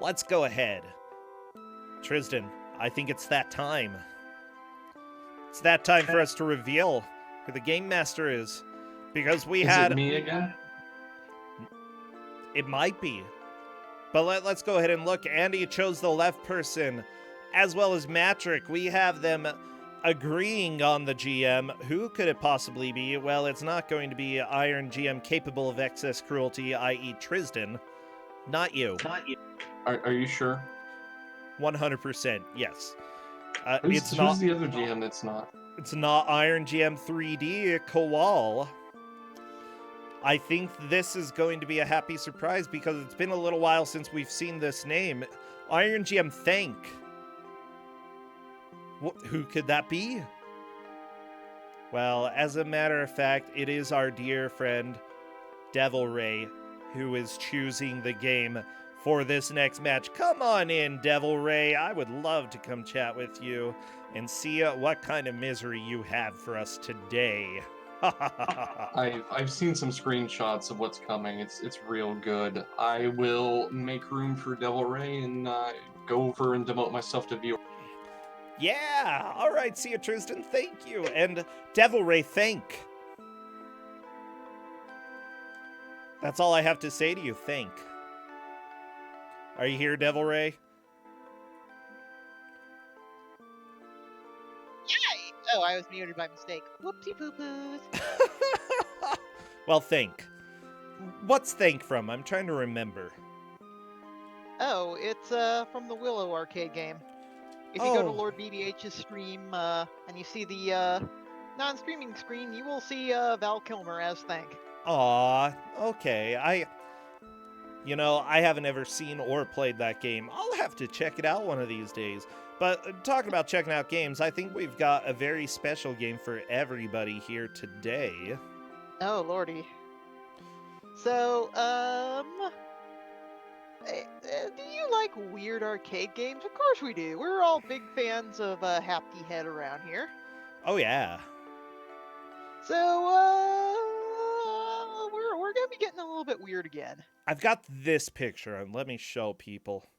let's go ahead. Tristan, I think it's that time. It's that time for us to reveal who the Game Master is. Because we had... Is it me again? It might be. But let's go ahead and look. Andy chose the left person, as well as Matrick. We have them agreeing on the GM. Who could it possibly be? Well, it's not going to be Iron GM capable of excess cruelty, i.e. Tristan. Not you. Are you sure? 100%, yes. Who's the other GM that's not? It's not Iron GM 3D, Kowal. I think this is going to be a happy surprise because it's been a little while since we've seen this name. Iron GM Thank. Who could that be? Well, as a matter of fact, it is our dear friend, Devil Ray, who is choosing the game for this next match. Come on in, Devil Ray. I would love to come chat with you and see what kind of misery you have for us today. I've seen some screenshots of what's coming. It's real good. I will make room for Devil Ray and go over and demote myself to viewer. Yeah! Alright, see you, Tristan. Thank you. And Devil Ray, thank. That's all I have to say to you. Thank. Are you here, Devil Ray? Yay! Oh, I was muted by mistake. Whoopsie poo-poos. Well, thank. What's thank from? I'm trying to remember. Oh, it's from the Willow arcade game. If you go to Lord BDH's stream and you see the non-streaming screen, you will see Val Kilmer as Thank. Aw, okay. I haven't ever seen or played that game. I'll have to check it out one of these days. But talking about checking out games, I think we've got a very special game for everybody here today. Oh, lordy. So, do you like weird arcade games? Of course we do. We're all big fans of Hapty Head around here. Oh, yeah. So, we're gonna be getting a little bit weird again. I've got this picture, and let me show people.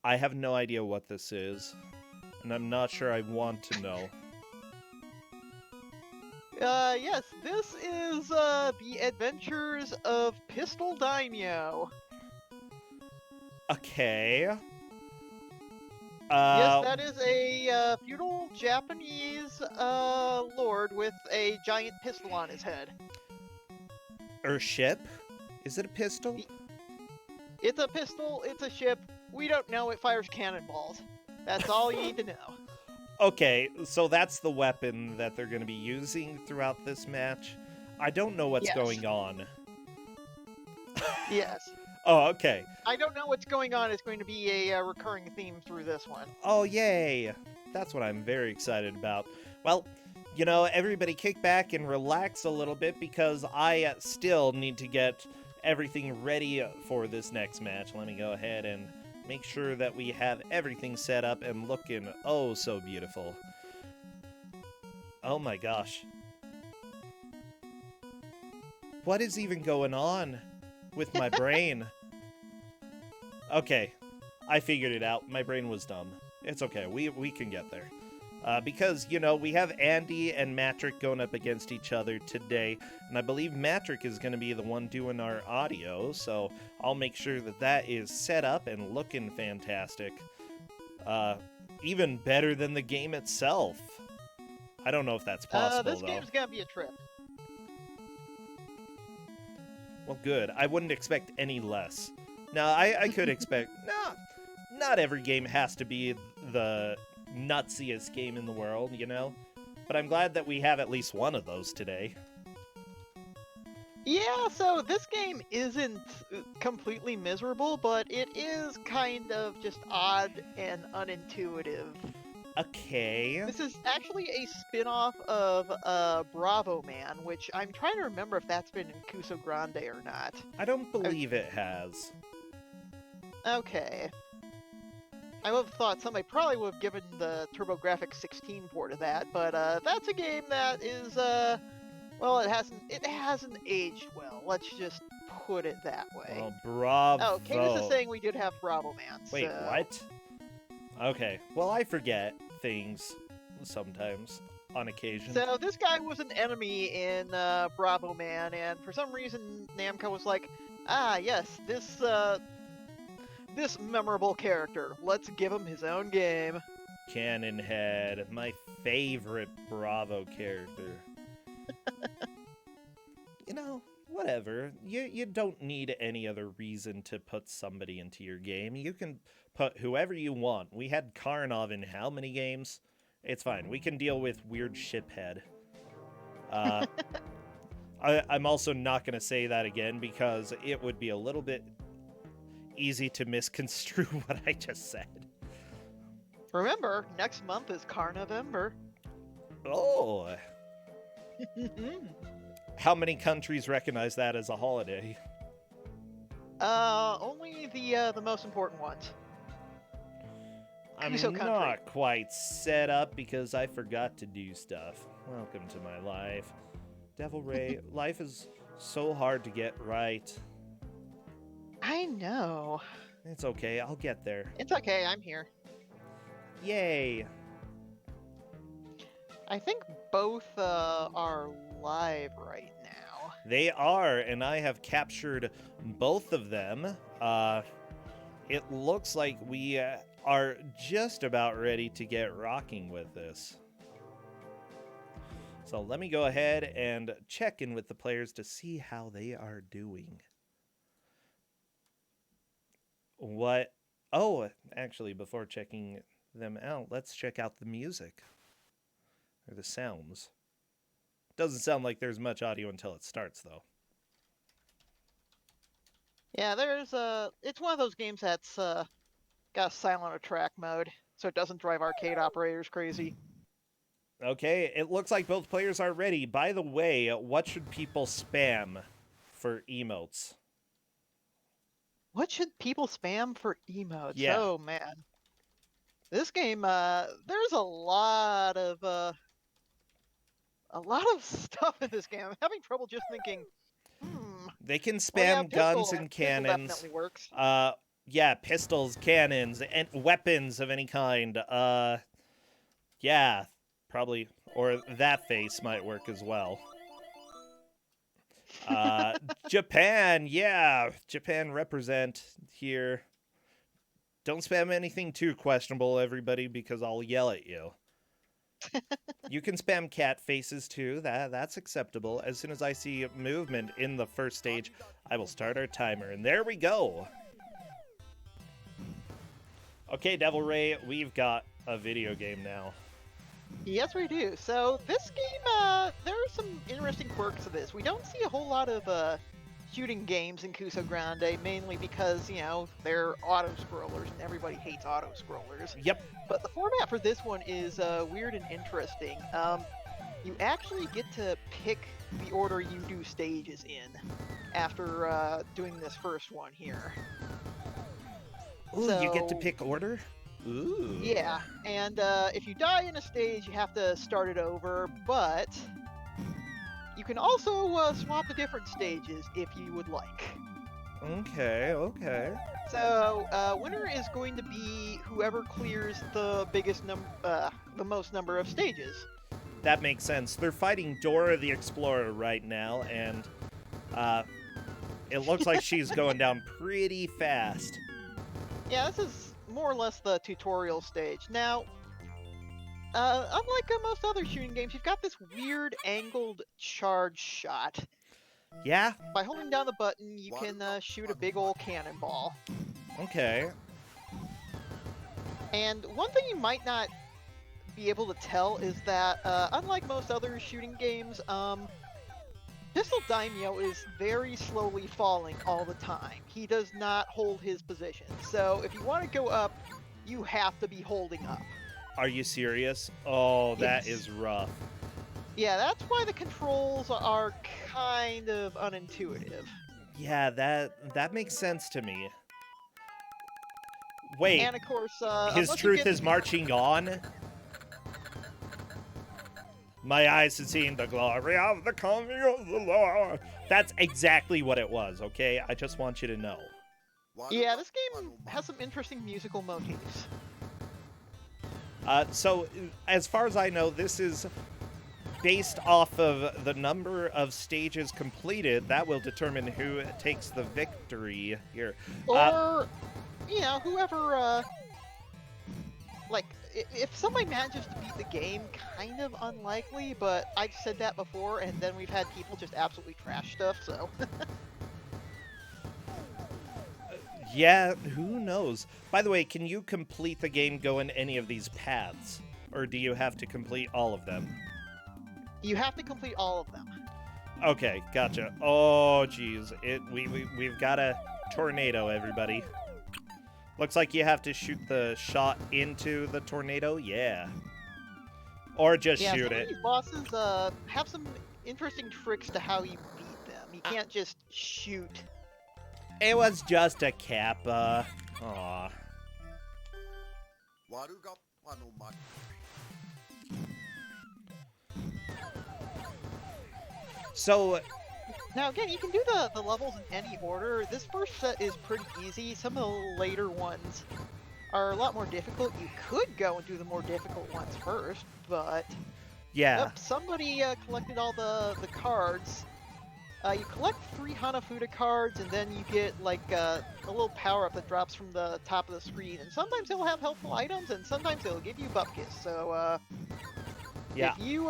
I have no idea what this is, and I'm not sure I want to know. Yes, this is the adventures of Pistol Daimyo. Okay. Yes, that is a feudal Japanese lord with a giant pistol on his head. Ship? Is it a pistol? It's a pistol, it's a ship. We don't know, it fires cannonballs. That's all you need to know. Okay, so that's the weapon that they're going to be using throughout this match. I don't know what's going on. Yes. Oh, okay. I don't know what's going on. It's going to be a recurring theme through this one. Oh, yay. That's what I'm very excited about. Well, everybody kick back and relax a little bit because I still need to get everything ready for this next match. Let me go ahead and make sure that we have everything set up and looking oh so beautiful. Oh my gosh. What is even going on with my brain? Okay, I figured it out. My brain was dumb. It's okay. We can get there. Because, we have Andy and Matrick going up against each other today, and I believe Matrick is going to be the one doing our audio, so I'll make sure that is set up and looking fantastic. Even better than the game itself. I don't know if that's possible, this game's gonna be a trip. Well, good. I wouldn't expect any less. Now, I could expect... not every game has to be the nutsiest game in the world, But I'm glad that we have at least one of those today. Yeah, so this game isn't completely miserable, but it is kind of just odd and unintuitive. Okay. This is actually a spin-off of Bravo Man, which I'm trying to remember if that's been in Kusogr4nde or not. I don't believe it has. Okay. I would have thought somebody probably would have given the TurboGrafx 16 port of that, but that's a game that is, well, it hasn't aged well. Let's just put it that way. Well, bravo. Oh, Cadus is saying we did have Bravo Man. Wait, so... what? Okay, well, I forget things sometimes, on occasion. So this guy was an enemy in Bravo Man, and for some reason Namco was like, ah, yes, this memorable character. Let's give him his own game. Cannon Head, my favorite Bravo character. You know, whatever. You don't need any other reason to put somebody into your game. You can put whoever you want. We had Karnov in how many games? It's fine. We can deal with weird shiphead. I'm also not going to say that again because it would be a little bit easy to misconstrue what I just said. Remember, next month is Carnovember. Oh. How many countries recognize that as a holiday? Only the most important ones. I'm Country. not quite set up because I forgot to do stuff. Welcome to my life. Devil Ray, life is so hard to get right. I know. It's okay, I'll get there. It's okay, I'm here. Yay! I think both are live right now. They are, and I have captured both of them. It looks like we are just about ready to get rocking with this. So let me go ahead and check in with the players to see how they are doing. What? Oh, actually, before checking them out, let's check out the music. Or the sounds. Doesn't sound like there's much audio until it starts, though. Yeah, it's one of those games that's got a silent attract mode, so it doesn't drive arcade operators crazy. Okay, it looks like both players are ready. By the way, what should people spam for emotes? What should people spam for emotes? Yeah. Oh, man. This game, there's a lot of stuff in this game. I'm having trouble just thinking, They can well, spam yeah, guns pistol and cannons. definitely works. Yeah, pistols, cannons, and weapons of any kind. Yeah, probably. Or that face might work as well. Japan, yeah. Japan represent here. Don't spam anything too questionable, everybody, because I'll yell at you. You can spam cat faces too. That's acceptable. As soon as I see movement in the first stage, I will start our timer. And there we go. Okay, Devil Ray, we've got a video game now. Yes, we do. So this game, there are some interesting quirks to this. We don't see a whole lot of shooting games in Kusogr4nde, mainly because, you know, they're auto-scrollers, and everybody hates auto-scrollers. Yep. But the format for this one is weird and interesting. You actually get to pick the order you do stages in after doing this first one here. Ooh, so, you get to pick order? Ooh. Yeah, and if you die in a stage, you have to start it over, but you can also swap to different stages if you would like. Okay, okay. So, winner is going to be whoever clears the most number of stages. That makes sense. They're fighting Dora the Explorer right now, and it looks like she's going down pretty fast. Yeah, this is more or less the tutorial stage. Now, unlike most other shooting games, you've got this weird angled charge shot. Yeah? By holding down the button, you can shoot a big old cannonball. Okay. And one thing you might not be able to tell is that, unlike most other shooting games, Pistol Daimyo is very slowly falling all the time. He does not hold his position. So if you want to go up, you have to be holding up. Are you serious? Oh, that Yes. is rough. Yeah, that's why the controls are kind of unintuitive. Yeah, that makes sense to me. Wait, And of course, his unless you truth get- is marching on? My eyes have seen the glory of the coming of the Lord. That's exactly what it was, okay? I just want you to know. Yeah, this game has some interesting musical motifs. So, as far as I know, this is based off of the number of stages completed. That will determine who takes the victory here. Or, you know, whoever, like, if somebody manages to beat the game, kind of unlikely, but I've said that before, and then we've had people just absolutely trash stuff, so... Yeah, who knows? By the way, can you complete the game going any of these paths? Or do you have to complete all of them? You have to complete all of them. Okay, gotcha. Oh, jeez. We've got a tornado, everybody. Looks like you have to shoot the shot into the tornado. Yeah. Or just Yeah, shoot some it. of these bosses have some interesting tricks to how you beat them. You can't just shoot. It was just a Kappa. Aw. So, Now again, you can do the levels in any order. This first set is pretty easy. Some of the later ones are a lot more difficult. You could go and do the more difficult ones first, but... yeah. Yep, somebody collected all the cards. You collect 3 Hanafuda cards, and then you get like a little power-up that drops from the top of the screen. And sometimes it'll have helpful items, and sometimes it'll give you Bupkis. So Yeah. if you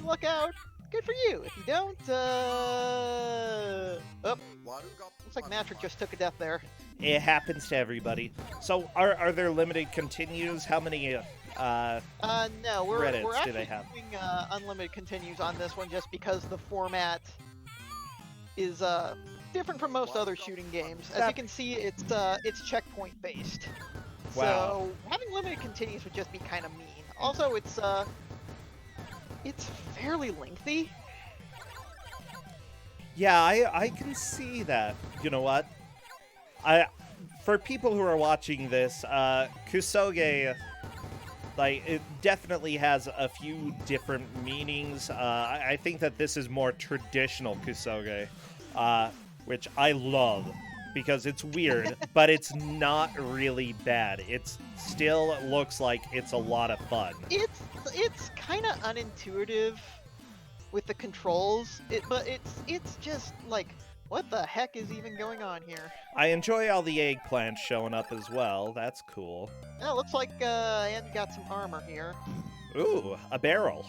luck out, good for you. If you don't, looks like Matrick just took a death there. It happens to everybody. So, are there limited continues? How many No, we're credits do actually they have? doing unlimited continues on this one just because the format is different from most other shooting games. As you can see, it's checkpoint based. Wow. So having limited continues would just be kind of mean. Also, it's fairly lengthy. Yeah, I can see that. You know what? For people who are watching this, Kusogr4nde, like, it definitely has a few different meanings. I think that this is more traditional Kusogr4nde, which I love because it's weird, but it's not really bad. It still looks like it's a lot of fun. It's kind of unintuitive with the controls, but it's just like, what the heck is even going on here? I enjoy all the eggplants showing up as well. That's cool. Yeah, looks like Andy got some armor here. Ooh, a barrel.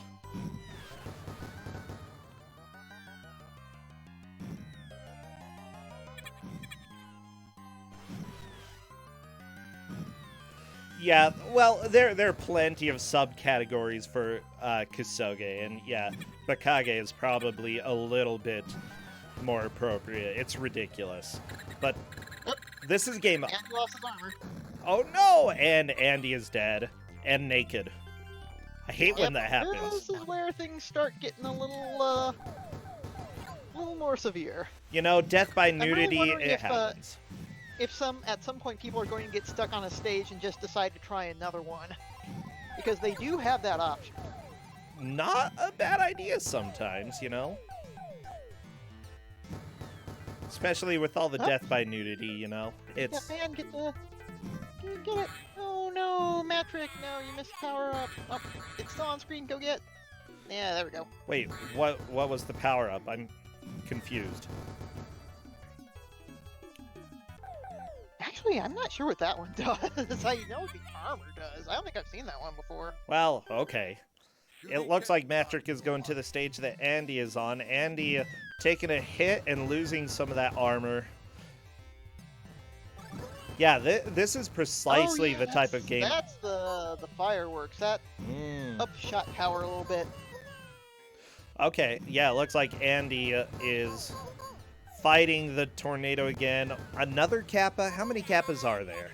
Yeah, well, there are plenty of subcategories for Kusogr4nde, and yeah, Bakage is probably a little bit more appropriate. It's ridiculous. But this is game... Andy lost his armor. Oh no! And Andy is dead. And naked. I hate when that happens. This is where things start getting a little more severe. You know, death by I'm really nudity, wondering it if, happens. If at some point people are going to get stuck on a stage and just decide to try another one. Because they do have that option. Not a bad idea sometimes, you know? Especially with all the death by nudity, you know? It's... Yeah, man, get it. Oh no, Matrick, no, you missed power up. Oh, it's still on screen, go get. Yeah, there we go. Wait, what was the power-up? I'm confused. Actually, I'm not sure what that one does. I know what the armor does. I don't think I've seen that one before. Well, okay. It looks like Matrick is going to the stage that Andy is on. Andy taking a hit and losing some of that armor. Yeah, this is precisely the type of game... That's the fireworks. That ups shot power a little bit. Okay, yeah, it looks like Andy is fighting the tornado again. Another Kappa? How many Kappas are there?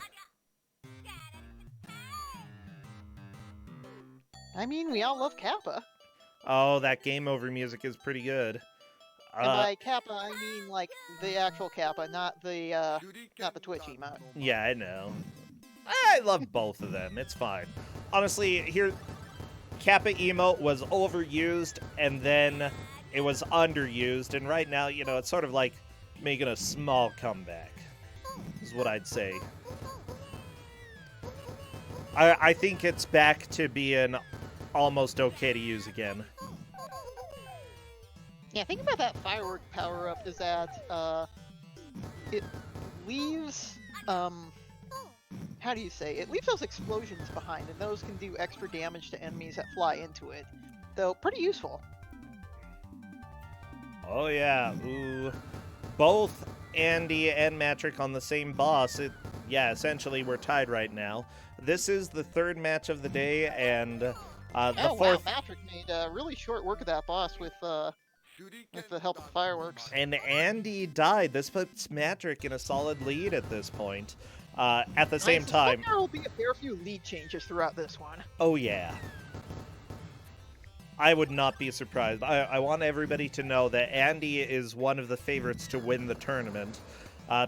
I mean, we all love Kappa. Oh, that game over music is pretty good. And by Kappa, I mean like the actual Kappa, not the Twitch emote. Yeah, I know. I love both of them. It's fine. Honestly, Kappa emote was overused, and then it was underused, and right now, you know, it's sort of like making a small comeback, is what I'd say. I think it's back to being almost okay to use again. Yeah, think about that firework power-up is that it leaves, how do you say? It leaves those explosions behind, and those can do extra damage to enemies that fly into it. Though, pretty useful. Oh yeah, ooh. Both Andy and Matrick on the same boss. Yeah, essentially we're tied right now. This is the third match of the day, and the fourth... wow, Matrick made really short work of that boss with the help of the fireworks. And Andy died. This puts Matrick in a solid lead at this point. At the same time... there will be a fair few lead changes throughout this one. Oh yeah. I would not be surprised. I want everybody to know that Andy is one of the favorites to win the tournament.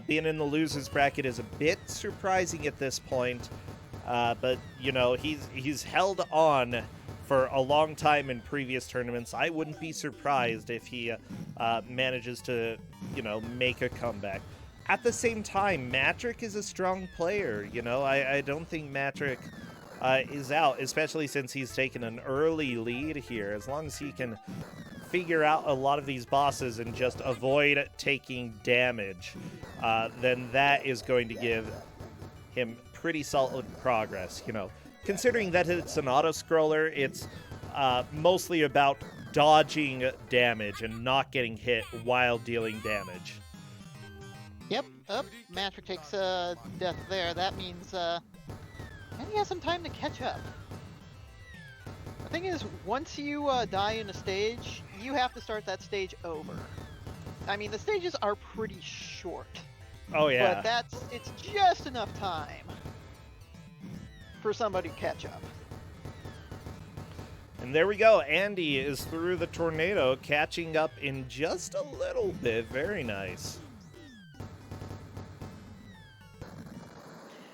Being in the losers bracket is a bit surprising at this point, but you know, he's held on for a long time in previous tournaments. I wouldn't be surprised if he manages to, you know, make a comeback. At the same time, Matrick is a strong player. You know, I don't think Matrick is out, especially since he's taken an early lead here. As long as he can figure out a lot of these bosses and just avoid taking damage, then that is going to give him pretty solid progress. You know, considering that it's an auto-scroller, it's mostly about dodging damage and not getting hit while dealing damage. Yep, Matrick takes death there. That means and he has some time to catch up. The thing is, once you die in a stage, you have to start that stage over. I mean, the stages are pretty short. Oh yeah. But it's just enough time for somebody to catch up. And there we go. Andy is through the tornado, catching up in just a little bit. Very nice.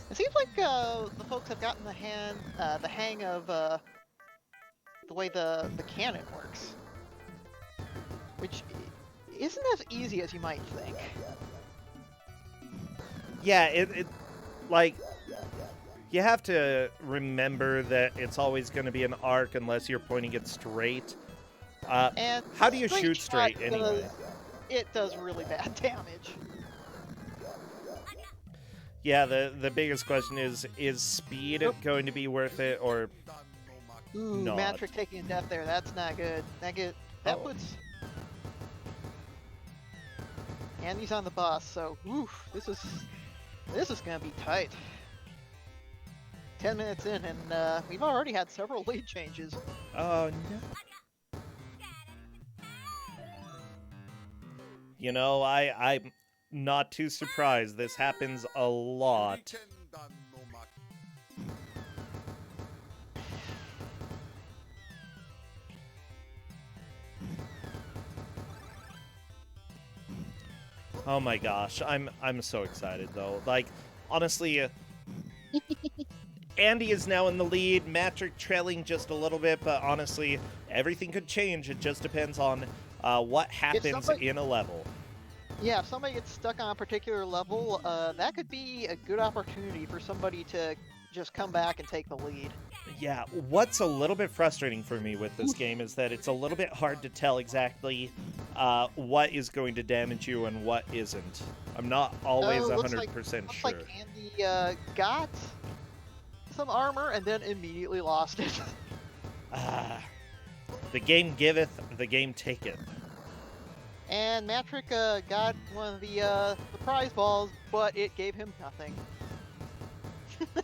It seems like the folks have gotten the hang of the way the cannon works, which isn't as easy as you might think. Yeah, it like, you have to remember that it's always going to be an arc unless you're pointing it straight. And how do you shoot straight anyway? It does really bad damage. Yeah, the biggest question is speed going to be worth it or not? Matrick taking a death there. That's not good. That puts Andy's on the boss, so this is gonna be tight. 10 minutes in, and we've already had several lead changes. Oh no. You know, I'm not too surprised. This happens a lot. Oh my gosh, I'm so excited though. Like, honestly, Andy is now in the lead, Matrick trailing just a little bit, but honestly, everything could change. It just depends on what happens in a level. Yeah, if somebody gets stuck on a particular level, that could be a good opportunity for somebody to just come back and take the lead. Yeah, what's a little bit frustrating for me with this game is that it's a little bit hard to tell exactly what is going to damage you and what isn't. I'm not always 100% sure. Looks like Andy got some armor and then immediately lost it. The game giveth, the game taketh. And Matrick got one of the prize balls, but it gave him nothing.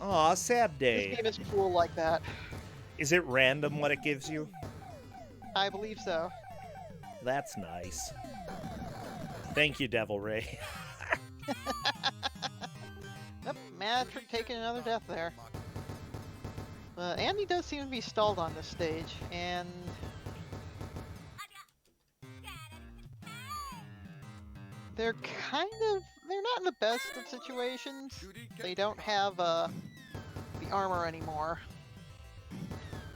Aw, sad day. This game is cool like that. Is it random what it gives you? I believe so. That's nice. Thank you, Devil Ray. Yep, Matrick taking another death there. Andy does seem to be stalled on this stage, and they're not in the best of situations. They don't have the armor anymore.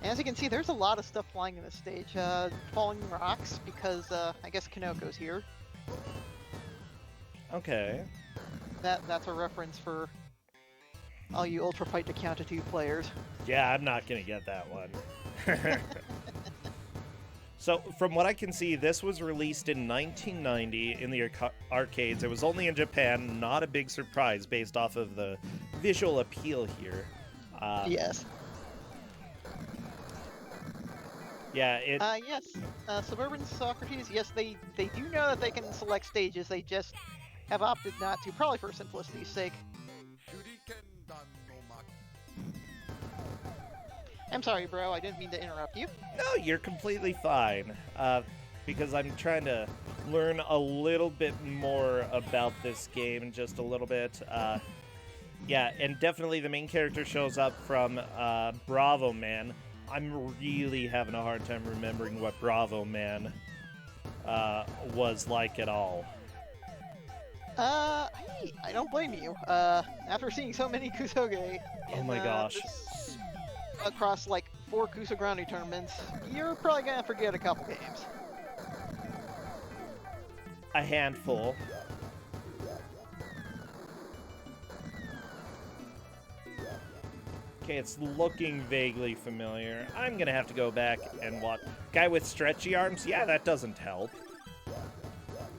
As you can see, there's a lot of stuff flying in this stage. Falling rocks, because I guess Kanoko's here. Okay. That's a reference for all you Ultra Fight to Count to 2 players. Yeah, I'm not gonna get that one. So, from what I can see, this was released in 1990 in the arcades. It was only in Japan, not a big surprise based off of the visual appeal here. Yes. Yeah, it... Yes. Suburban Socrates, yes, they do know that they can select stages, they just have opted not to, probably for simplicity's sake. I'm sorry, bro, I didn't mean to interrupt you. No, you're completely fine. Because I'm trying to learn a little bit more about this game, just a little bit. Yeah, and definitely the main character shows up from Bravo Man. I'm really having a hard time remembering what Bravo Man was like at all. I don't blame you. After seeing so many Kusogre Oh my gosh. across like 4 Kusogr4nde tournaments, you're probably gonna forget a couple games. A handful. Okay, it's looking vaguely familiar. I'm gonna have to go back and watch. Guy with stretchy arms? Yeah, that doesn't help.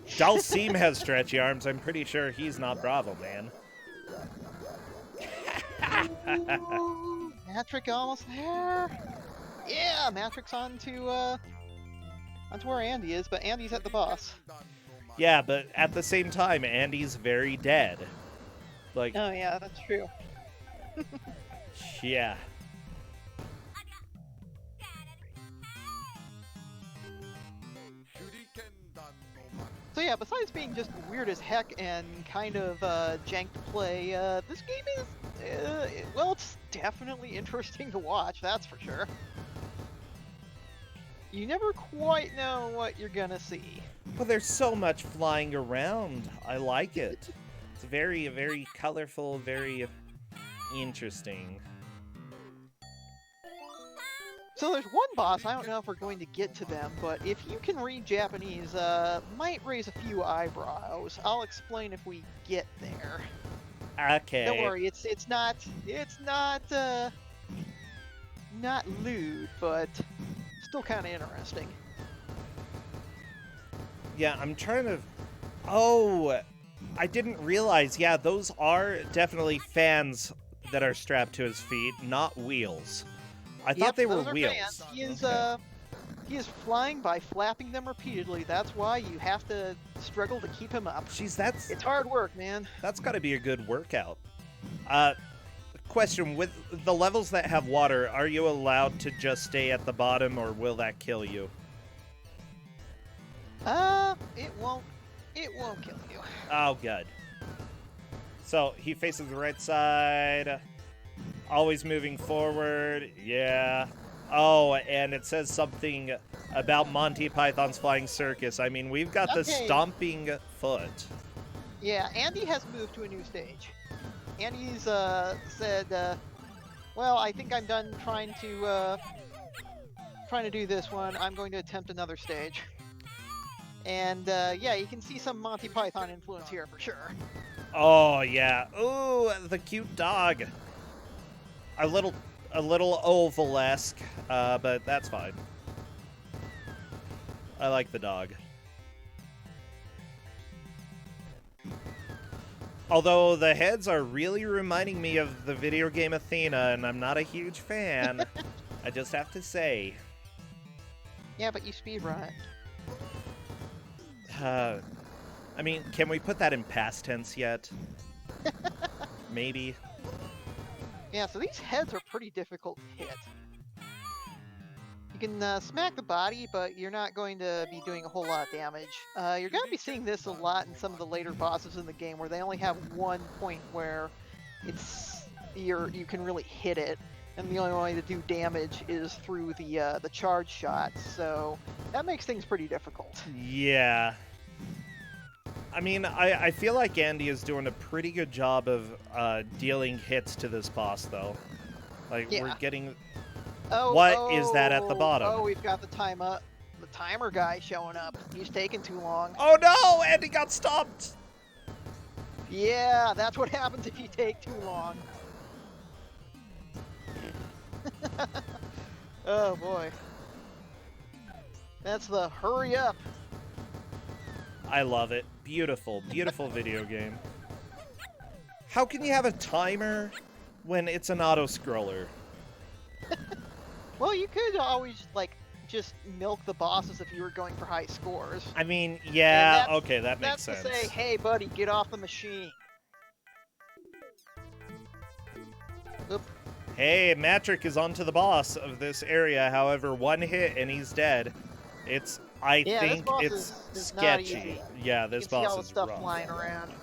Dalsim has stretchy arms. I'm pretty sure he's not Bravo Man. Matrick almost there. Yeah, Matrick's onto where Andy is, but Andy's at the boss. Yeah, but at the same time, Andy's very dead. Like, Oh yeah, that's true. yeah. So yeah, besides being just weird as heck and kind of jank to play, this game is, well, it's definitely interesting to watch, that's for sure. You never quite know what you're gonna see. Well, there's so much flying around. I like it. It's very, very colorful, very interesting. So there's one boss, I don't know if we're going to get to them, but if you can read Japanese, might raise a few eyebrows. I'll explain if we get there. Okay. Don't worry, it's not lewd, but still kind of interesting. Yeah, I'm trying to... Oh, I didn't realize. Yeah, those are definitely fans that are strapped to his feet, not wheels. I thought they were those are wheels. fans. Okay. He is flying by flapping them repeatedly. That's why you have to struggle to keep him up. Jeez, It's hard work, man. that's got to be a good workout. Question, with the levels that have water, are you allowed to just stay at the bottom, or will that kill you? It won't kill you. Oh, good. So, he faces the right side. Always moving forward. Yeah. Oh, and it says something about Monty Python's Flying Circus. I mean, we've got the Okay. stomping foot. Yeah, Andy has moved to a new stage. Andy's said, well, I think I'm done trying to do this one. I'm going to attempt another stage. And yeah, you can see some Monty Python influence here for sure. Oh, yeah. Ooh, the cute dog. A little oval-esque, but that's fine. I like the dog. Although the heads are really reminding me of the video game Athena, and I'm not a huge fan. I just have to say. Yeah, but you speedrun it. I mean, can we put that in past tense yet? Maybe. Yeah, so these heads are pretty difficult to hit. You can smack the body, but you're not going to be doing a whole lot of damage. You're going to be seeing this a lot in some of the later bosses in the game, where they only have one point where you can really hit it, and the only way to do damage is through the charge shots. So that makes things pretty difficult. Yeah. I mean, I feel like Andy is doing a pretty good job of dealing hits to this boss, though. Like, Yeah. we're getting Oh, What is that at the bottom? Oh, we've got the timer guy showing up. He's taking too long. Oh no, Andy got stopped. Yeah, that's what happens if you take too long. Oh boy. That's the hurry up. I love it. Beautiful, beautiful video game. How can you have a timer when it's an auto-scroller? Well, you could always, like, just milk the bosses if you were going for high scores. I mean, yeah, that's- okay, that makes That's sense. to say, hey buddy, get off the machine. Oop. Hey, Matrick is onto the boss of this area. However, one hit and he's dead. I Yeah, this think boss it's is not sketchy. easy. Yeah, You this can see all boss the is stuff rough. flying around.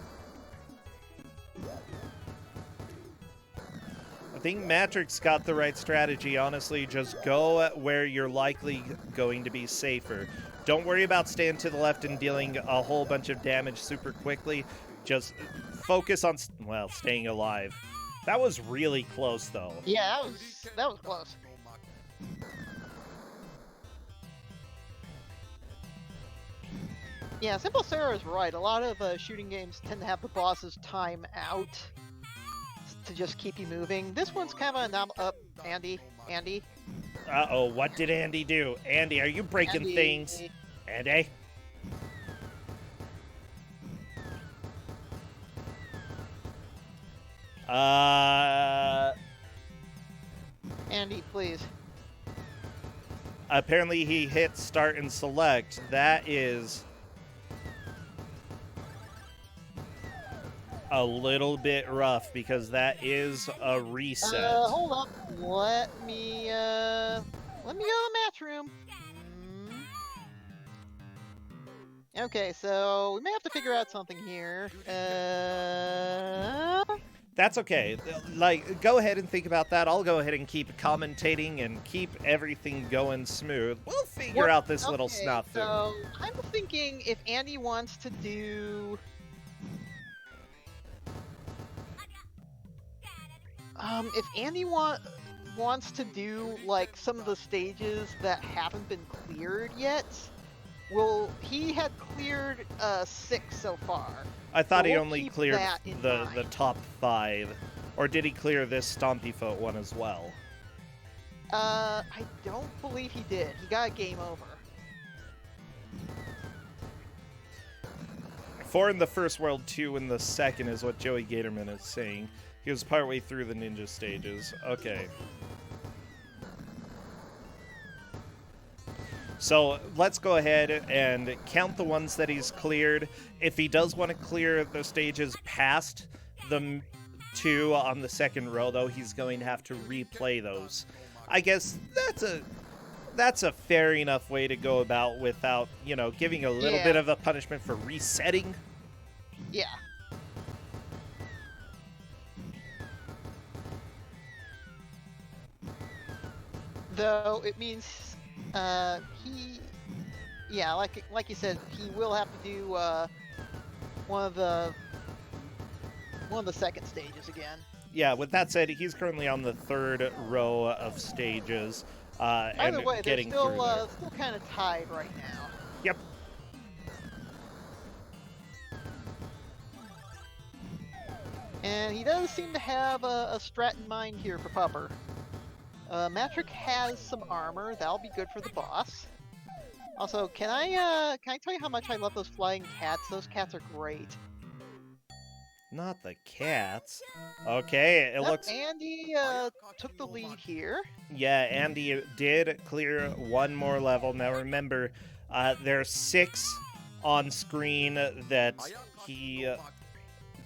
I think Matrix got the right strategy, honestly. Just go where you're likely going to be safer. Don't worry about staying to the left and dealing a whole bunch of damage super quickly. Just focus on, well, staying alive. That was really close, though. Yeah, that was close. Yeah, Simple Sarah is right. A lot of shooting games tend to have the bosses time out to just keep you moving. This one's kind of an Andy. Uh-oh, what did Andy do? Andy, are you breaking Andy. things? Andy? Andy, please. Apparently he hit start and select. That is a little bit rough because that is a reset. Hold up. Let me go to the match room. Okay, so we may have to figure out something here. That's okay. Like, go ahead and think about that. I'll go ahead and keep commentating and keep everything going smooth. We'll figure out this little snafu. So I'm thinking if Andy wants to do... if Andy wants to do, like, some of the stages that haven't been cleared yet, well, he had cleared 6 so far. I thought he we'll only keep cleared that in the mind. top 5. Or did he clear this Stompy Foot one as well? I don't believe he did. He got a game over. 4 in the first world, 2 in the second is what Joey Gatorman is saying. He was partway through the ninja stages. Okay. So let's go ahead and count the ones that he's cleared. If he does want to clear the stages past the 2 on the second row, though, he's going to have to replay those. I guess that's a fair enough way to go about without, you know, giving a little bit of a punishment for resetting. Yeah. Though it means yeah, like you said, he will have to do one of the second stages again. Yeah, with that said, he's currently on the 3rd row of stages. Either way, they're getting still through there. still kind of tied right now. Yep. And he does seem to have a strat in mind here for Pupper. Matrick has some armor. That'll be good for the boss. Also, can I tell you how much I love those flying cats? Those cats are great. Not the cats. Okay, it looks... Andy took the lead here. Yeah, Andy did clear one more level. Now remember, there are 6 on screen that he...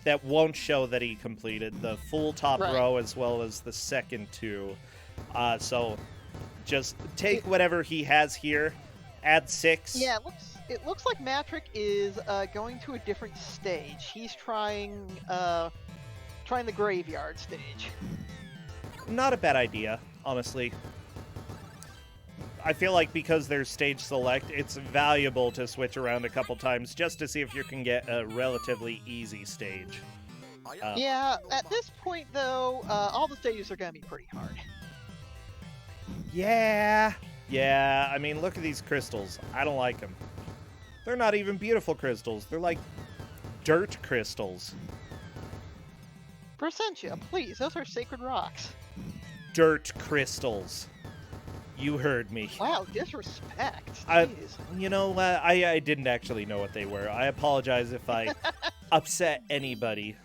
that won't show that he completed. The full top row as well as the second 2. So just take whatever he has here, add 6. Yeah, it looks like Matrick is going to a different stage. He's trying the graveyard stage. Not a bad idea, honestly. I feel like because there's stage select, it's valuable to switch around a couple times just to see if you can get a relatively easy stage. Yeah, at this point though, all the stages are going to be pretty hard. Yeah. Yeah, I mean, look at these crystals. I don't like them. They're not even beautiful crystals. They're like dirt crystals. Percentia, please, those are sacred rocks. Dirt crystals. You heard me. Wow, disrespect. I- Jeez. You know what? I didn't actually know what they were. I apologize if I upset anybody.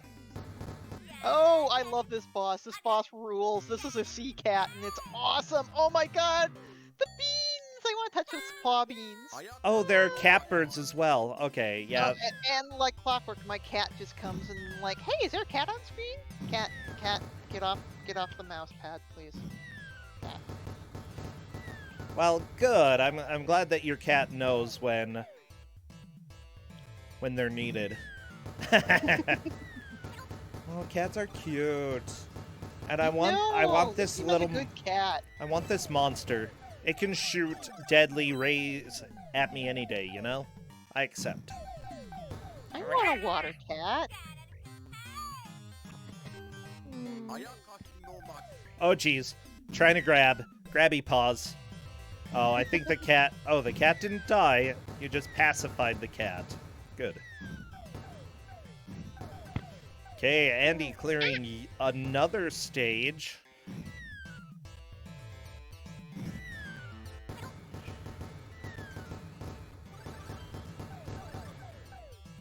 Oh, I love this boss. This boss rules. This is a sea cat, and it's awesome. Oh my god! The beans! I want to touch those paw beans. Oh, there are catbirds as well. Okay, yeah. And like clockwork, my cat just comes and like, hey, is there a cat on screen? Cat, get off the mouse pad, please. Cat. Well, good. I'm glad that your cat knows when they're needed. Oh, cats are cute. And I want this Seems little like a good cat. I want this monster. It can shoot deadly rays at me any day, you know? I accept. I want a water cat. Oh, geez. Trying to grab. Grabby paws. Oh, I think the cat... Oh, the cat didn't die. You just pacified the cat. Good. Okay, Andy clearing another stage.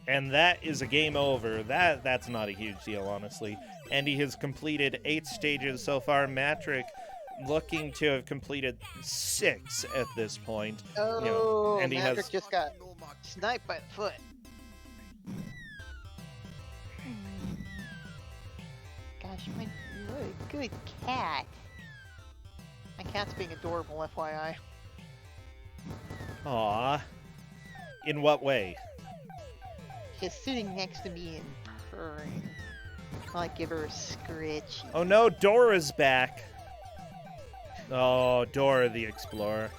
And that is a game over. That's not a huge deal, honestly. Andy has completed 8 stages so far. Matrick looking to have completed 6 at this point. Oh, and he Maverick has- just got sniped by the foot. Gosh, what a good cat. My cat's being adorable, FYI. Aw. In what way? She's sitting next to me and purring. I give her a scritch. Oh no, Dora's back. Oh, Dora the Explorer.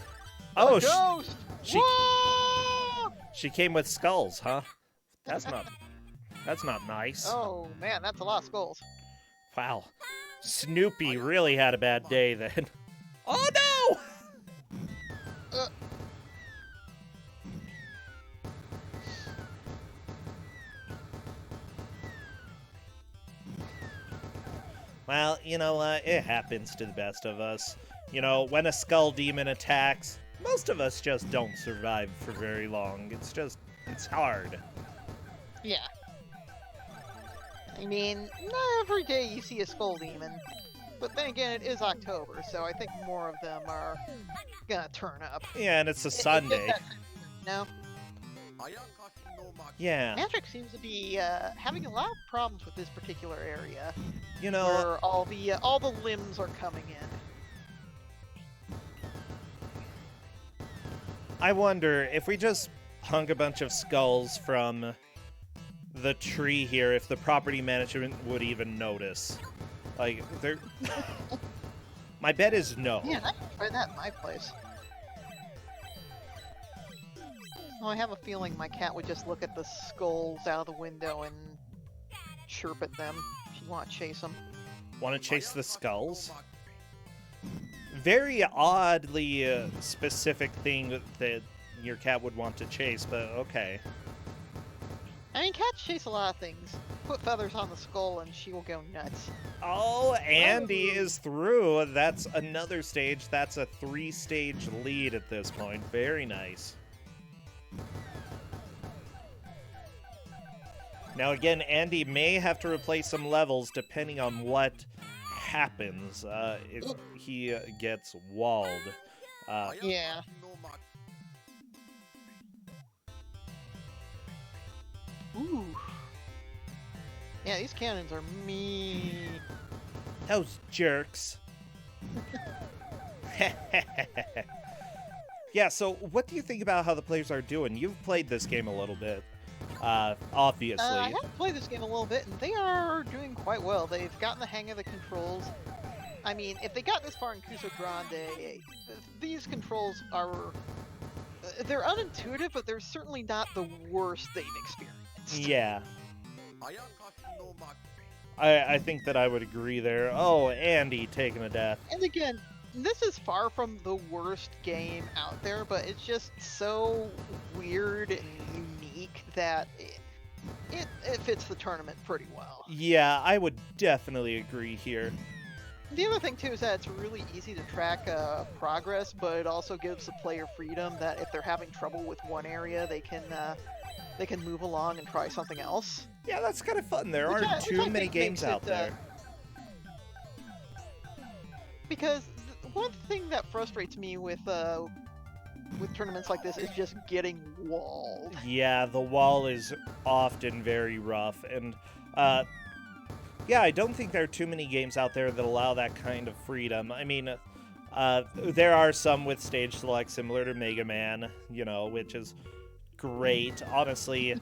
Oh, ghost! she Whoa! she came with skulls, huh? That's not nice. Oh man, that's a lot of skulls. Wow. Snoopy really had a bad day then. Oh no! Well, you know what? It happens to the best of us. You know, when a skull demon attacks, most of us just don't survive for very long. It's hard. Yeah. I mean, not every day you see a skull demon. But then again, it is October, so I think more of them are gonna turn up. Yeah, and it's a Sunday. No? Yeah. Magic seems to be having a lot of problems with this particular area, You know, where all the limbs are coming in. I wonder if we just hung a bunch of skulls from the tree here, if the property management would even notice. Like, they're... My bet is no. Yeah, I can try that in my place. Oh, I have a feeling my cat would just look at the skulls out of the window and chirp at them. She'd want to chase them. Want to chase the skulls? Very oddly specific thing that your cat would want to chase, but okay. I mean, cats chase a lot of things. Put feathers on the skull and she will go nuts. Oh, Andy is through. That's another stage. That's a 3-stage lead at this point. Very nice. Now again, Andy may have to replace some levels depending on what happens if he gets walled. Yeah. Ooh. Yeah, these cannons are mean. Those jerks. Yeah, so what do you think about how the players are doing? You've played this game a little bit, obviously. I have played this game a little bit, and they are doing quite well. They've gotten the hang of the controls. I mean, if they got this far in Kusogr4nde, these controls are... They're unintuitive, but they're certainly not the worst they've experienced. Yeah. I think that I would agree there. Oh, Andy taking a death. And again, this is far from the worst game out there, but it's just so weird and unique that it fits the tournament pretty well. Yeah, I would definitely agree here. The other thing too is that it's really easy to track progress, but it also gives the player freedom that if they're having trouble with one area, they can move along and try something else. Yeah, that's kind of fun. There aren't too many games out there. Because one thing that frustrates me with tournaments like this is just getting walled. Yeah, the wall is often very rough, and yeah, I don't think there are too many games out there that allow that kind of freedom. I mean, there are some with stage select similar to Mega Man, you know, which is great. Honestly,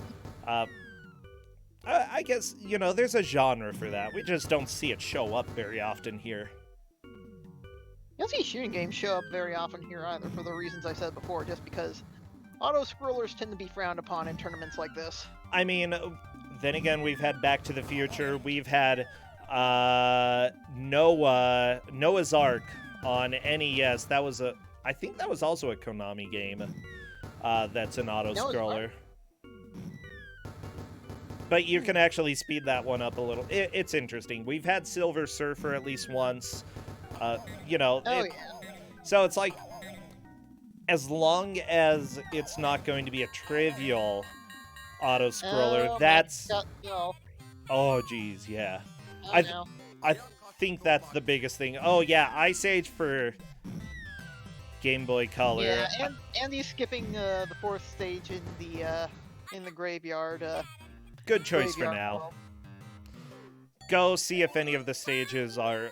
I guess, you know, there's a genre for that. We just don't see it show up very often here. You don't see shooting games show up very often here either, for the reasons I said before, just because auto-scrollers tend to be frowned upon in tournaments like this. I mean, then again, we've had Back to the Future, we've had Noah's Ark on NES. I think that was also a Konami game that's an auto-scroller. But you can actually speed that one up a little. It's interesting. We've had Silver Surfer at least once. You know, so it's like, as long as it's not going to be a trivial auto-scroller, that's... Oh, geez, yeah. I think that's the biggest thing. Oh, yeah, Ice Age for Game Boy Color. Yeah, and he's skipping the fourth stage in the graveyard. Good choice for now. World. Go see if any of the stages are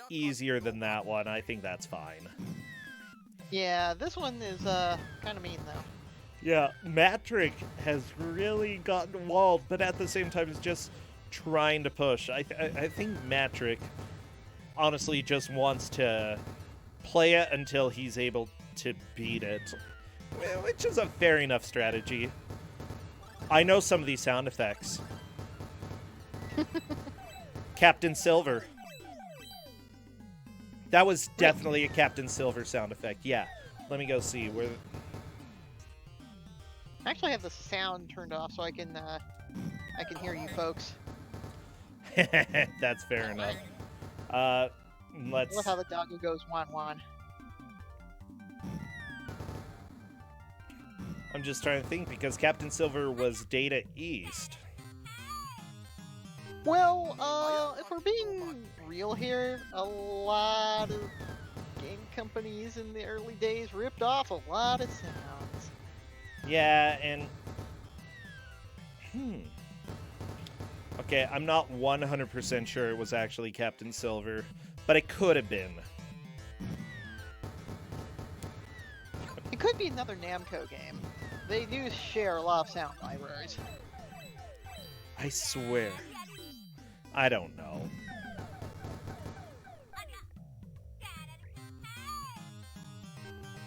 easier than that one. I think that's fine. Yeah, this one is kind of mean though. Yeah, Matrick has really gotten walled, but at the same time is just trying to push. I think Matrick honestly just wants to play it until he's able to beat it, which is a fair enough strategy. I know some of these sound effects. Captain Silver. That was definitely a Captain Silver sound effect. Yeah. Let me go see where. I actually have the sound turned off so I can hear you folks. That's fair enough. Let's. Look how the doggo goes wan. I'm just trying to think because Captain Silver was Data East. Well, if we're being real here, a lot of game companies in the early days ripped off a lot of sounds. Yeah, and... Okay, I'm not 100% sure it was actually Captain Silver, but it could have been. It could be another Namco game. They do share a lot of sound libraries. I swear. I don't know.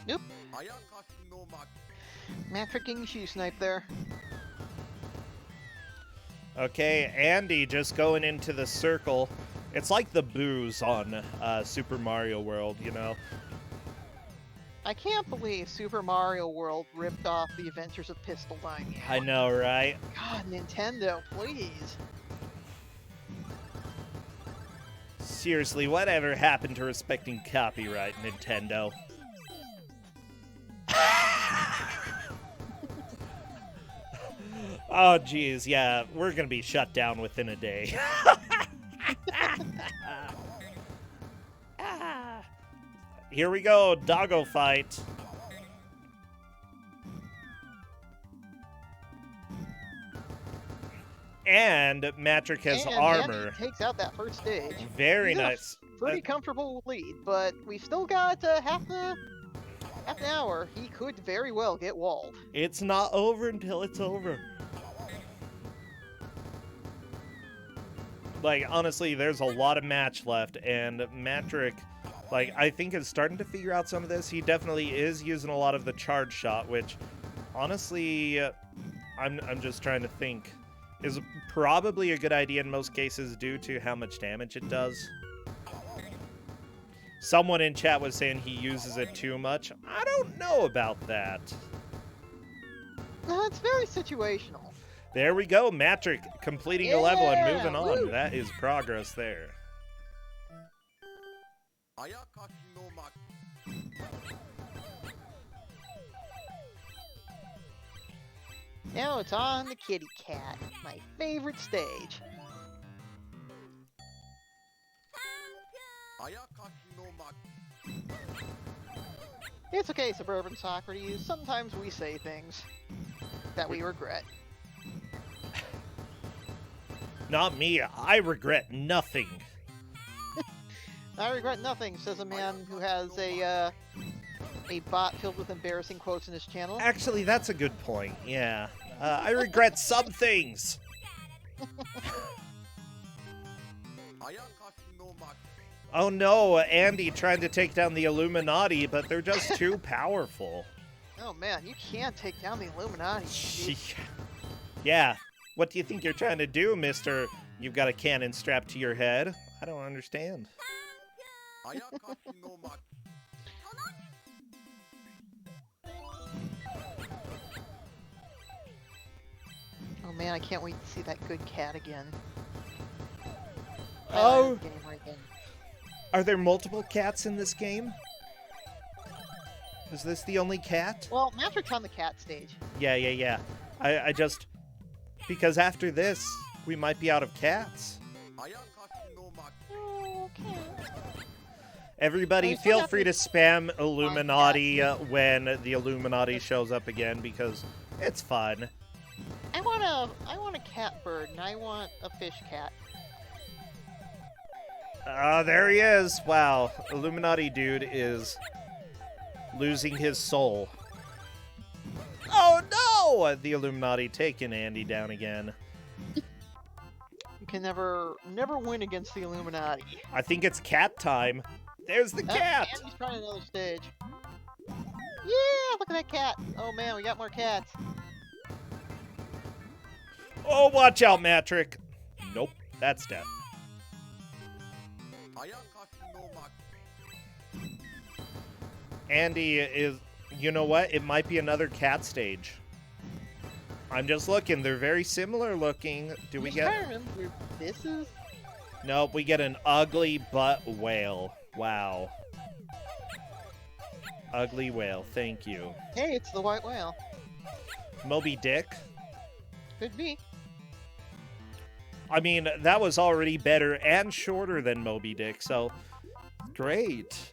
Nope. Matricking shoe snipe there. Okay, Andy just going into the circle. It's like the booze on Super Mario World, you know? I can't believe Super Mario World ripped off the Adventures of Pistol Daimyo. I know, right? God, Nintendo, please. Seriously, whatever happened to respecting copyright, Nintendo? Oh, geez, yeah, we're gonna be shut down within a day. Here we go, doggo fight. And Matrick has armor. Andy takes out that first stage. Very nice. Pretty comfortable lead, but we've still got half an hour. He could very well get walled. It's not over until it's over. Like, honestly, there's a lot of match left, and Matrick, like, I think is starting to figure out some of this. He definitely is using a lot of the charge shot, which, honestly, I'm just trying to think, is probably a good idea in most cases due to how much damage it does. Someone in chat was saying he uses it too much. I don't know about that. It's very situational. There we go, Matrick completing a level and moving on. Woo! That is progress there. Now it's on the kitty cat, my favorite stage. It's okay, Suburban Socrates. Sometimes we say things that we regret. Not me. I regret nothing. I regret nothing, says a man who has a bot filled with embarrassing quotes in his channel. Actually, that's a good point. Yeah. I regret some things. Oh no, Andy trying to take down the Illuminati, but they're just too powerful. Oh man, you can't take down the Illuminati. dude. Yeah. What do you think you're trying to do, mister? You've got a cannon strapped to your head? I don't understand. Oh man, I can't wait to see that good cat again. Oh. Game right then. Are there multiple cats in this game? Is this the only cat? Well, Matrix on the cat stage. Yeah. I just... Because after this, we might be out of cats. Okay. Everybody, We still feel have free to to spam Illuminati when the Illuminati shows up again, because it's fun. I want a cat bird, and I want a fish cat. There he is. Wow, Illuminati dude is losing his soul. Oh no! The Illuminati taking Andy down again. You can never win against the Illuminati. I think it's cat time. There's the cat! Andy's trying another stage. Yeah, look at that cat. Oh man, we got more cats. Oh, watch out, Matrick. Nope, that's death. Andy is... You know what? It might be another cat stage. I'm just looking. They're very similar looking. Do we I'm get... trying to remember where this is. Nope, we get an ugly butt whale. Wow. Ugly whale, thank you. Hey, it's the white whale. Moby Dick? Could be. I mean, that was already better and shorter than Moby Dick, so... Great.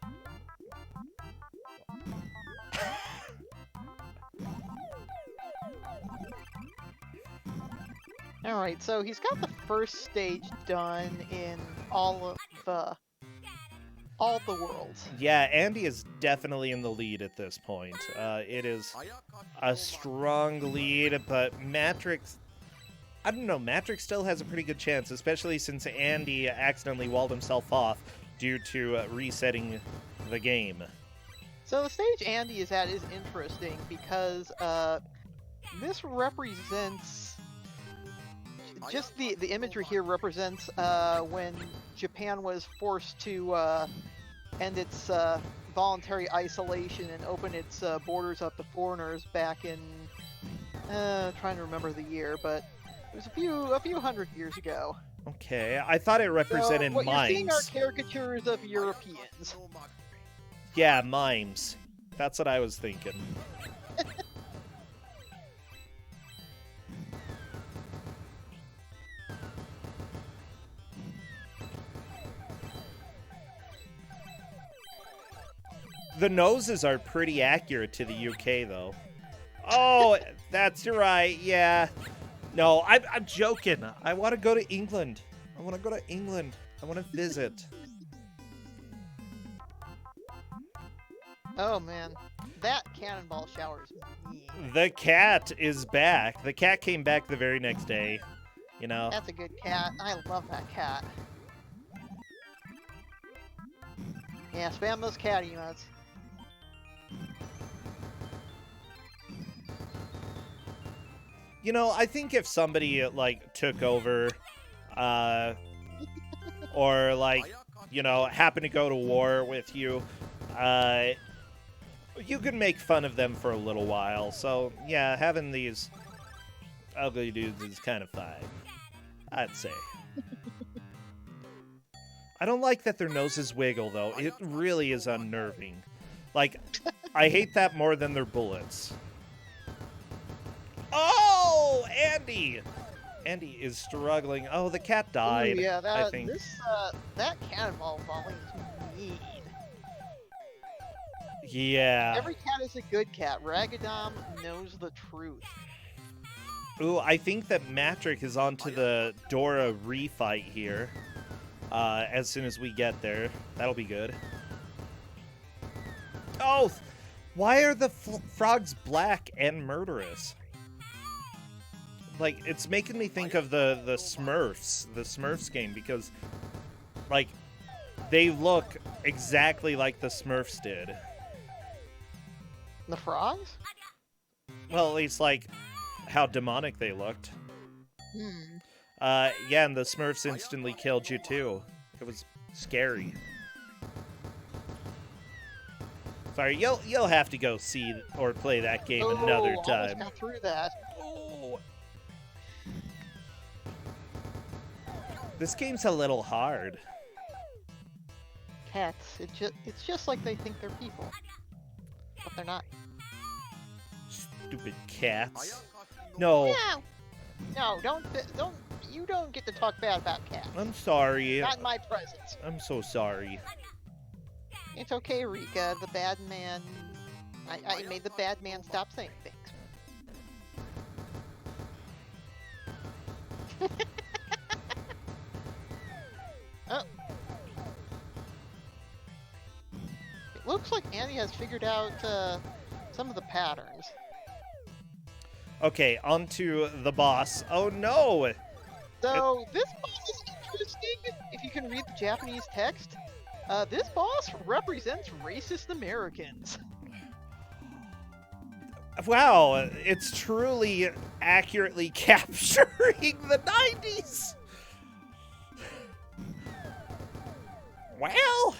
Alright, so he's got the first stage done in all the worlds. Yeah, Andy is definitely in the lead at this point. It is a strong lead, but Matrix... I don't know, Matrix still has a pretty good chance, especially since Andy accidentally walled himself off due to resetting the game. So the stage Andy is at is interesting because this represents... Just the imagery here represents when Japan was forced to end its voluntary isolation and open its borders up to foreigners back in... trying to remember the year, but it was a few hundred years ago. Okay, I thought it represented so what mimes. you're seeing are caricatures of Europeans. Yeah, mimes. That's what I was thinking. The noses are pretty accurate to the UK, though. Oh, that's right, yeah. No, I'm joking. I want to go to England. I want to go to England. I want to visit. Oh man, that cannonball shower is mean. The cat is back. The cat came back the very next day. You know? That's a good cat. I love that cat. Yeah, spam those cat emotes. You know, I think if somebody, like, took over, or, like, you know, happen to go to war with you, you can make fun of them for a little while. So, yeah, having these ugly dudes is kind of fine, I'd say. I don't like that their noses wiggle, though. It really is unnerving. Like, I hate that more than their bullets. Oh, Andy! Andy is struggling. Oh, the cat died. Ooh, yeah, I think. that cannonball volley is mean. Yeah. Every cat is a good cat. Ragadom knows the truth. Ooh, I think that Matrick is onto the Dora refight here. As soon as we get there. That'll be good. Oh! Why are the frogs black and murderous? Like, it's making me think of the Smurfs game, because, like, they look exactly like the Smurfs did. The frogs? Well, at least, like, how demonic they looked. Hmm. Yeah, and the Smurfs instantly killed you, too. It was scary. Sorry, you'll have to go see or play that game another time. Almost got through that. Oh. This game's a little hard. Cats, it's just like they think they're people. But they're not. Stupid cats. No. No, you don't get to talk bad about cats. I'm sorry. Not in my presence. I'm so sorry. It's okay, Rika. The bad man... I made the bad man stop saying things. Oh. It looks like Andy has figured out some of the patterns. Okay, on to the boss. Oh no! So, this boss is interesting if you can read the Japanese text. This boss represents racist Americans. Wow, it's truly accurately capturing the 90s! Well,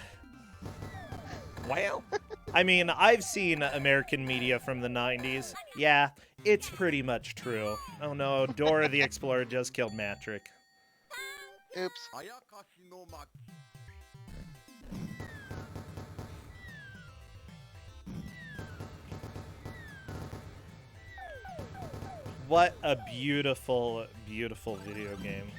I mean, I've seen American media from the 90s. Yeah, it's pretty much true. Oh no, Dora the Explorer just killed Matrick. Oops. What a beautiful, beautiful video game.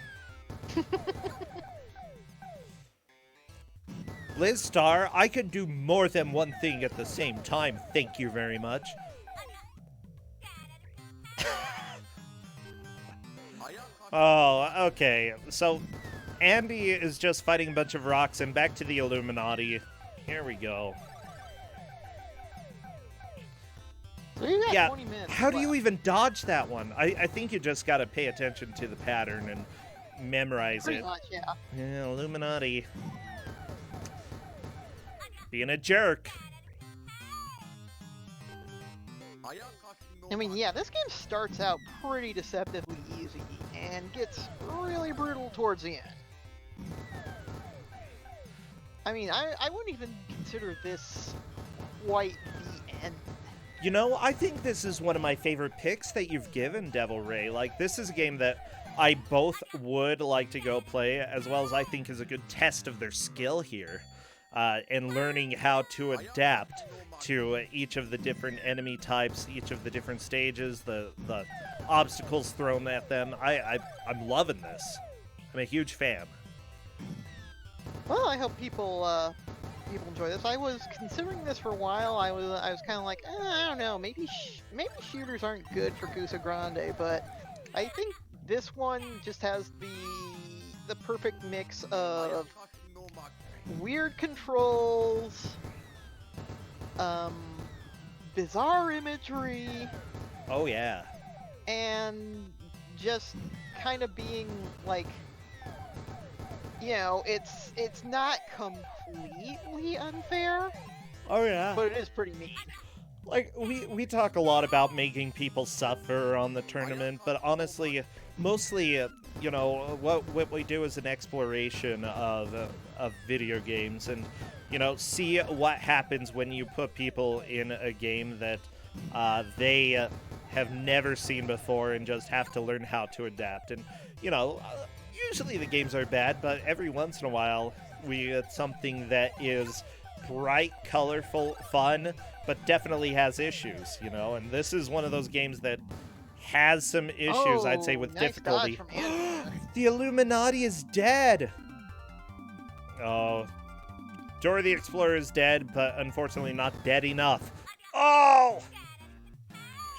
Liz Star, I can do more than one thing at the same time. Thank you very much. Oh, okay. So, Andy is just fighting a bunch of rocks, and back to the Illuminati. Here we go. So you got Yeah, 20 minutes how do left. you even dodge that one? I think you just gotta pay attention to the pattern and memorize Pretty it. much, yeah. Yeah, Illuminati. Being a jerk. I mean, yeah, this game starts out pretty deceptively easy and gets really brutal towards the end. I mean, I wouldn't even consider this quite the end. You know, I think this is one of my favorite picks that you've given, Devil Ray. Like, this is a game that I both would like to go play, as well as I think is a good test of their skill here. And learning how to adapt to each of the different enemy types, each of the different stages, the obstacles thrown at them. I'm loving this. I'm a huge fan. Well, I hope people enjoy this. I was considering this for a while. I was kind of like, I don't know, maybe shooters aren't good for Kusogr4nde, but I think this one just has the perfect mix of weird controls, bizarre imagery, Oh, yeah. and just kind of being like, you know, it's not completely unfair, Oh, yeah. but it is pretty mean. Like, we talk a lot about making people suffer on the tournament, but honestly, mostly, you know, what we do is an exploration of video games, and, you know, see what happens when you put people in a game that they have never seen before and just have to learn how to adapt. And, you know, usually the games are bad, but every once in a while we get something that is bright, colorful, fun, but definitely has issues, you know? And this is one of those games that has some issues, I'd say, with nice difficulty. dodge from Andy. The Illuminati is dead! Oh. Dora the Explorer is dead, but unfortunately not dead enough. Oh!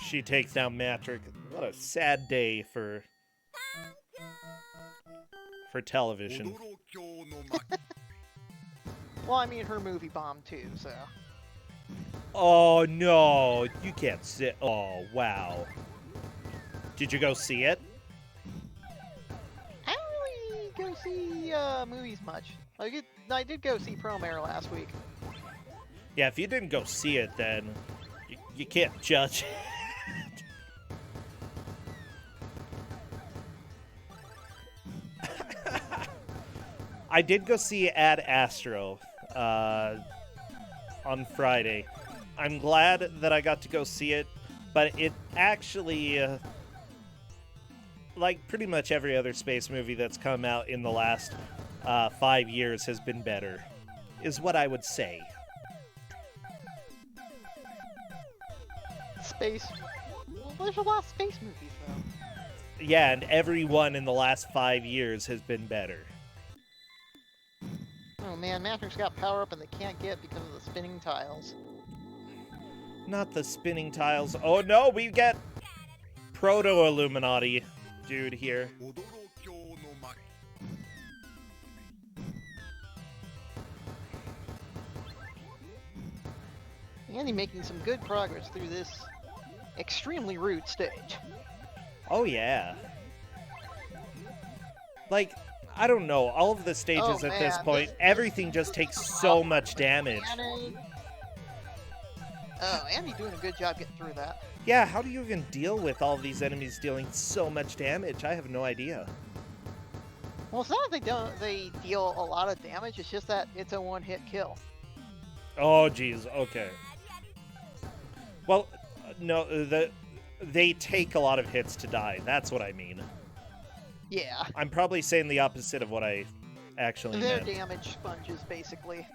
She takes down Matrick. What a sad day for television. Well, I mean, her movie bombed too, so. Oh no, you can't sit. Oh wow. Did you go see it? I don't really go see movies much. I did go see Promare last week. Yeah, if you didn't go see it, then you can't judge. I did go see Ad Astro on Friday. I'm glad that I got to go see it, but it actually, like pretty much every other space movie that's come out in the last 5 years, has been better, is what I would say. Space. Well, there's a lot of space movies, though. Yeah, and every one in the last 5 years has been better. Oh man, Matrix got power up and they can't get because of the spinning tiles. Not the spinning tiles. Oh no, we get Proto-Illuminati dude here. Andy making some good progress through this extremely rude stage. Oh yeah. Like, I don't know, all of the stages at this point, everything just takes so much damage. Oh, Andy doing a good job getting through that. Yeah, how do you even deal with all of these enemies dealing so much damage? I have no idea. Well, it's not that they deal a lot of damage, it's just that it's a one-hit kill. Oh, geez, okay. Well, no, they take a lot of hits to die. That's what I mean. Yeah. I'm probably saying the opposite of what I actually They're meant. damage sponges, basically.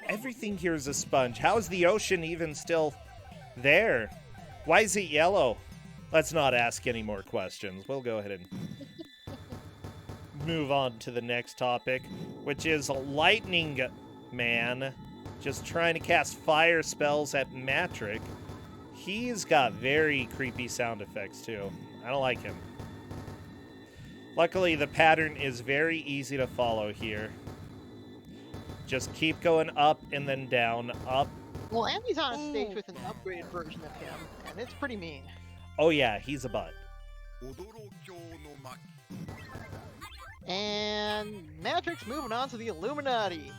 Everything here is a sponge. How is the ocean even still there? Why is it yellow? Let's not ask any more questions. We'll go ahead and move on to the next topic, which is Lightning Man just trying to cast fire spells at Matrick. He's got very creepy sound effects, too. I don't like him. Luckily, the pattern is very easy to follow here. Just keep going up and then down, up. Well, Andy's on a stage with an upgraded version of him, and it's pretty mean. Oh yeah, he's a butt. And Matrix moving on to the Illuminati.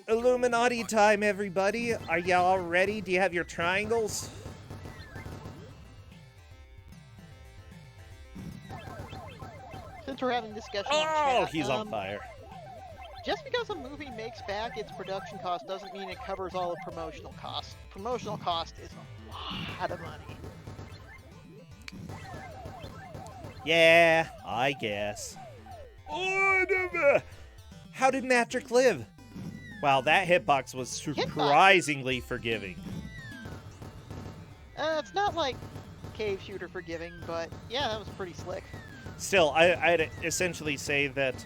Illuminati time, everybody. Are y'all ready? Do you have your triangles? Since we're having discussion Oh, in chat, he's on fire. Just because a movie makes back its production cost doesn't mean it covers all the promotional costs. Promotional cost is a lot of money. Yeah, I guess. How did Matrick live? Wow, that hitbox was surprisingly forgiving. It's not like Cave Shooter forgiving, but yeah, that was pretty slick. Still, I'd essentially say that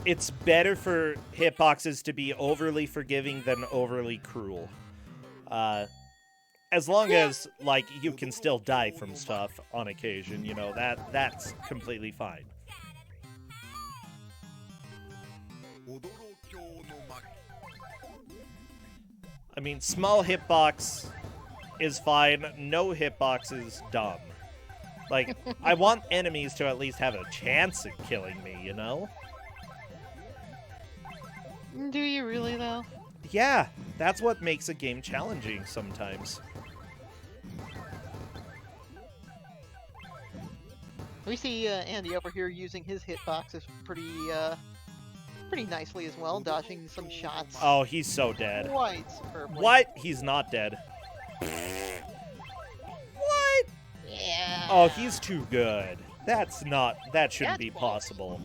it's better for hitboxes to be overly forgiving than overly cruel. As long as, like, you can still die from stuff on occasion, you know, that's completely fine. I mean, small hitbox is fine, no hitbox is dumb. Like, I want enemies to at least have a chance at killing me, you know? Do you really, though? Yeah, That's what makes a game challenging sometimes. We see Andy over here using his hitboxes pretty nicely as well, dodging some shots. Oh, he's so dead. Quite superbly. What? He's not dead. What? Yeah. Oh, he's too good. That shouldn't be close. possible.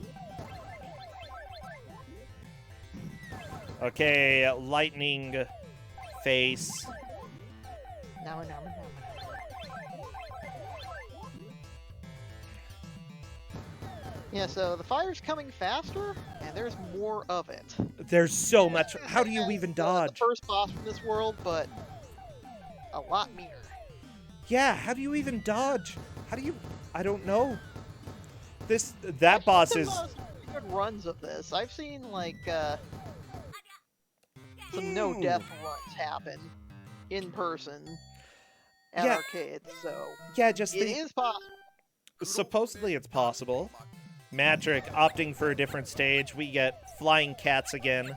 Okay, lightning face. No. Yeah, so the fire's coming faster, and there's more of it. There's so much. How do you even The dodge? first boss from this world, but a lot meaner. Yeah, how do you even dodge? How do you... I don't know. That boss is... Some good runs of this. I've seen, like, some no-death runs happen in person at arcades, so... Yeah, just it is possible. Supposedly it's possible. Matrick opting for a different stage. We get flying cats again.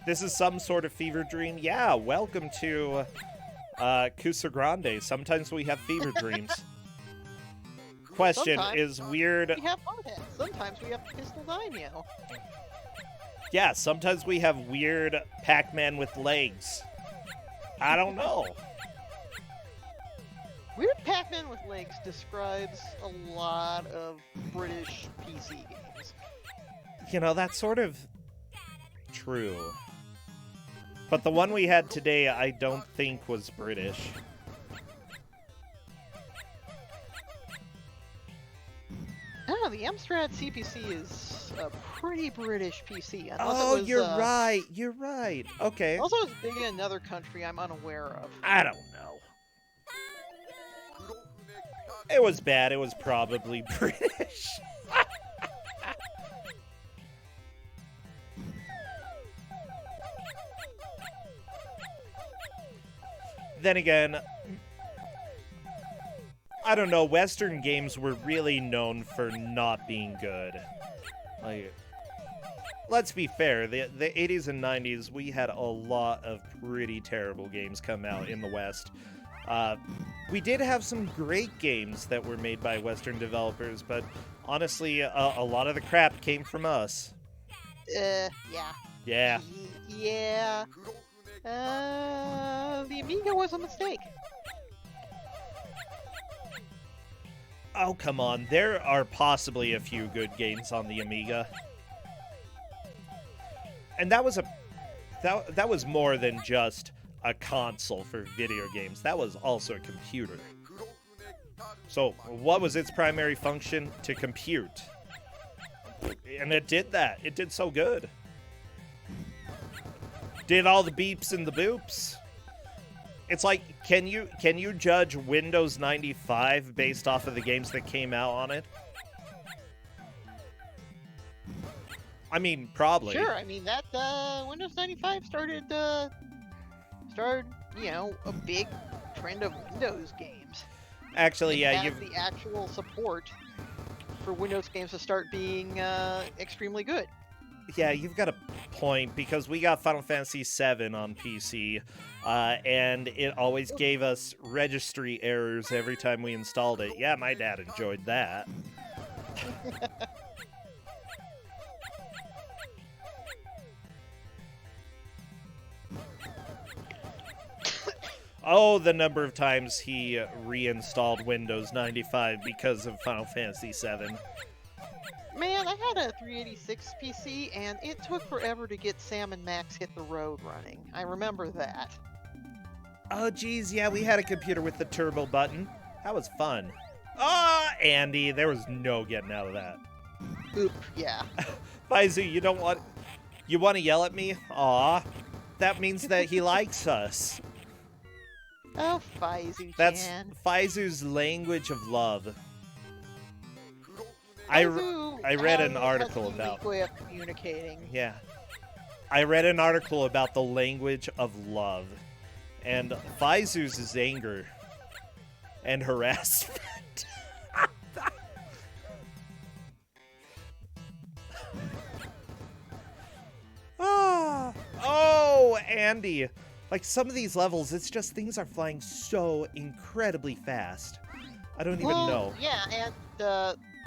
This is some sort of fever dream. Yeah, welcome to Kusogr4nde. Sometimes we have fever dreams. Question Sometimes is weird. We have hardheads. Sometimes we have pistol Daimyo. Yeah, sometimes we have weird Pac-Man with legs. I don't know. Weird Pac-Man with legs describes a lot of British PC games. You know, that's sort of true. But the one we had today, I don't think was British. Oh, the Amstrad CPC is a pretty British PC. Unless Oh, it was, you're right. You're right. Okay. Also, it's big in another country I'm unaware of. I don't know. It was bad. It was probably British. Then again, I don't know, Western games were really known for not being good. Like, let's be fair, the 80s and 90s, we had a lot of pretty terrible games come out in the West. We did have some great games that were made by Western developers, but honestly, a lot of the crap came from us. Yeah. Yeah. Yeah. The Amiga was a mistake. Oh, come on. There are possibly a few good games on the Amiga. And that was that was more than just a console for video games. That was also a computer. So, what was its primary function? To compute. And it did that. It did so good. Did all the beeps and the boops. It's like, can you judge Windows 95 based off of the games that came out on it? I mean, probably. Sure, I mean that Windows 95 started, you know, a big trend of Windows games. Actually, yeah, you've the actual support for Windows games to start being extremely good. Yeah, you've got a point, because we got Final Fantasy VII on PC, and it always gave us registry errors every time we installed it. Yeah, my dad enjoyed that. Oh, the number of times he reinstalled Windows 95 because of Final Fantasy VII. Man, I had a 386 PC, and it took forever to get Sam and Max Hit the Road running. I remember that. Oh, geez, yeah, we had a computer with the turbo button. That was fun. Ah, Andy, there was no getting out of that. Oop, yeah. Faizu, you want to yell at me? Aw, that means that he likes us. Oh, Faizu-chan. That's Faizu's language of love. I read an article about... way of communicating. Yeah. I read an article about the language of love. And Faizu's is anger. And harassment. Andy. Like, some of these levels, it's just things are flying so incredibly fast. I don't even know. Yeah, and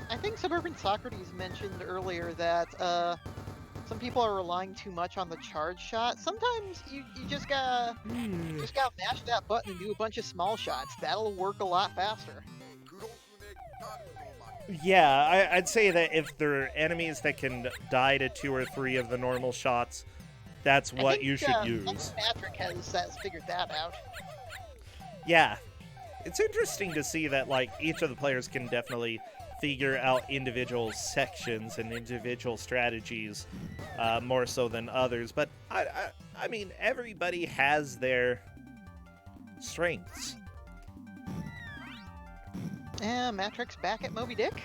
I think Suburban Socrates mentioned earlier that some people are relying too much on the charge shot. Sometimes you just gotta mash that button and do a bunch of small shots. That'll work a lot faster. Yeah, I'd say that if there are enemies that can die to 2 or 3 of the normal shots, that's what you should use. Patrick has figured that out. Yeah. It's interesting to see that, like, each of the players can definitely figure out individual sections and individual strategies more so than others. But, I mean, everybody has their strengths. Matrix back at Moby Dick.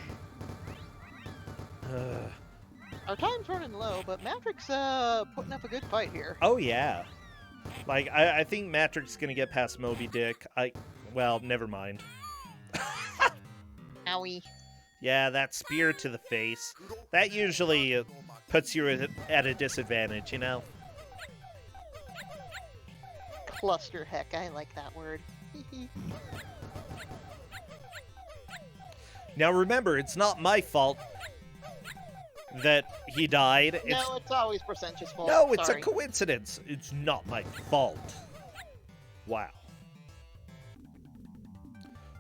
Our time's running low, but Matrix putting up a good fight here. Oh, yeah. Like, I think Matrix gonna get past Moby Dick. Well, never mind. Owie. Yeah, that spear to the face. That usually puts you at a disadvantage, you know? Cluster heck, I like that word. Now remember, it's not my fault that he died. No, it's always Percentia's fault. No, it's Sorry. a coincidence. It's not my fault. Wow.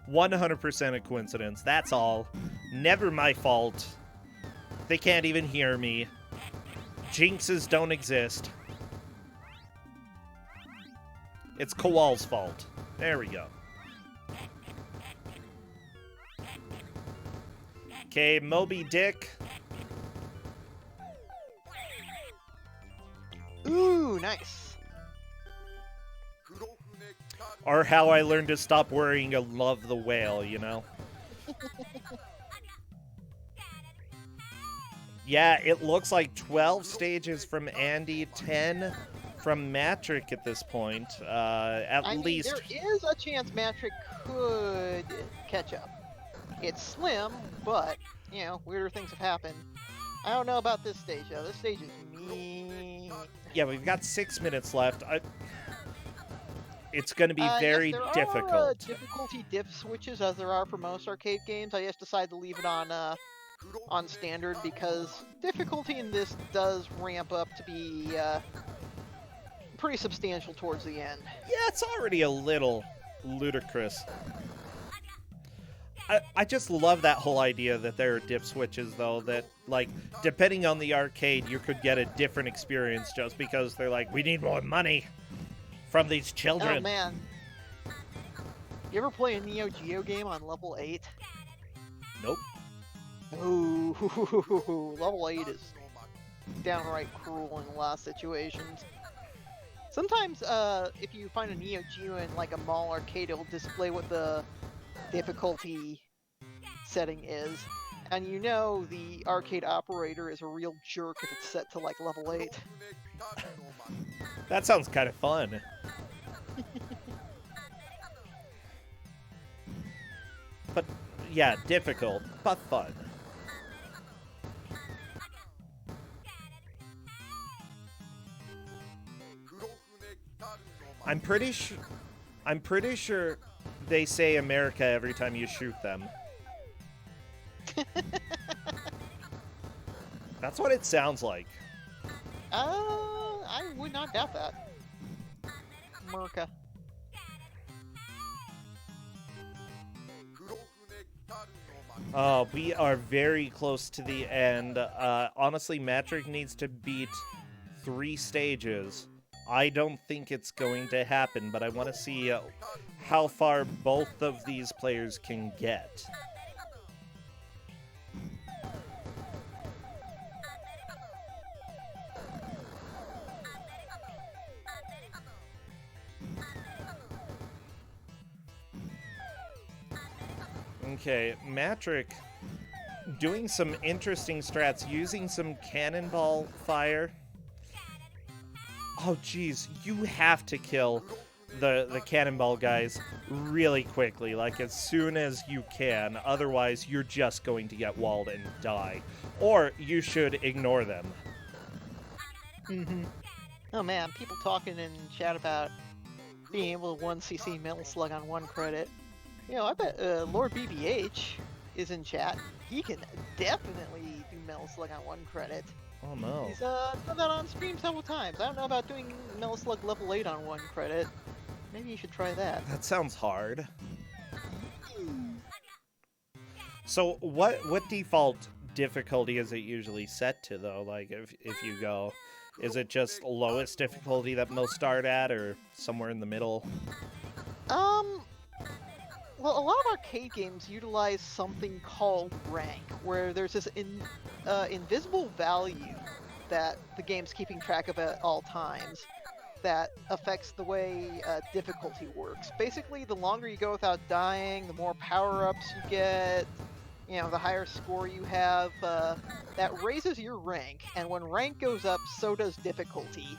100% a coincidence. That's all. Never my fault. They can't even hear me. Jinxes don't exist. It's Kowal's fault. There we go. Okay, Moby Dick. Ooh, nice. Or how I learned to stop worrying and love the whale, you know? Yeah, it looks like 12 stages from Andy, 10 from Matrick at this point. At least. There is a chance Matrick could catch up. It's slim, but, you know, weirder things have happened. I don't know about this stage, though. This stage is mean. Yeah, we've got 6 minutes left. It's going to be very yes, difficult. There are difficulty diff switches, as there are for most arcade games. I just decided to leave it on standard because difficulty in this does ramp up to be pretty substantial towards the end. Yeah, it's already a little ludicrous. I just love that whole idea that there are dip switches, though, that, like, depending on the arcade, you could get a different experience just because they're like, we need more money from these children. Oh, man. You ever play a Neo Geo game on level 8? Nope. Ooh, level 8 is downright cruel in a lot of situations. Sometimes, if you find a Neo Geo in, like, a mall arcade, it'll display what the difficulty setting is, and you know the arcade operator is a real jerk if it's set to like level 8. That sounds kind of fun. But yeah, difficult, but fun. I'm pretty sure they say America every time you shoot them. That's what it sounds like. I would not doubt that. America. We are very close to the end. Honestly, Matrick needs to beat 3 stages. I don't think it's going to happen, but I want to see how far both of these players can get. Okay, Matrick doing some interesting strats, using some cannonball fire. Oh, geez, you have to kill the cannonball guys really quickly, like as soon as you can. Otherwise, you're just going to get walled and die. Or you should ignore them. Mm-hmm. Oh man, people talking in chat about being able to 1cc Metal Slug on 1 credit. You know, I bet Lord BBH is in chat. He can definitely do Metal Slug on 1 credit. Oh no. He's done that on stream several times. I don't know about doing Metal Slug level 8 on 1 credit. Maybe you should try that. That sounds hard. So what default difficulty is it usually set to though? Like if you go, is it just lowest difficulty that most start at, or somewhere in the middle? Well, a lot of arcade games utilize something called rank, where there's this invisible value that the game's keeping track of at all times that affects the way difficulty works. Basically, the longer you go without dying, the more power-ups you get, you know, the higher score you have, that raises your rank, and when rank goes up, so does difficulty.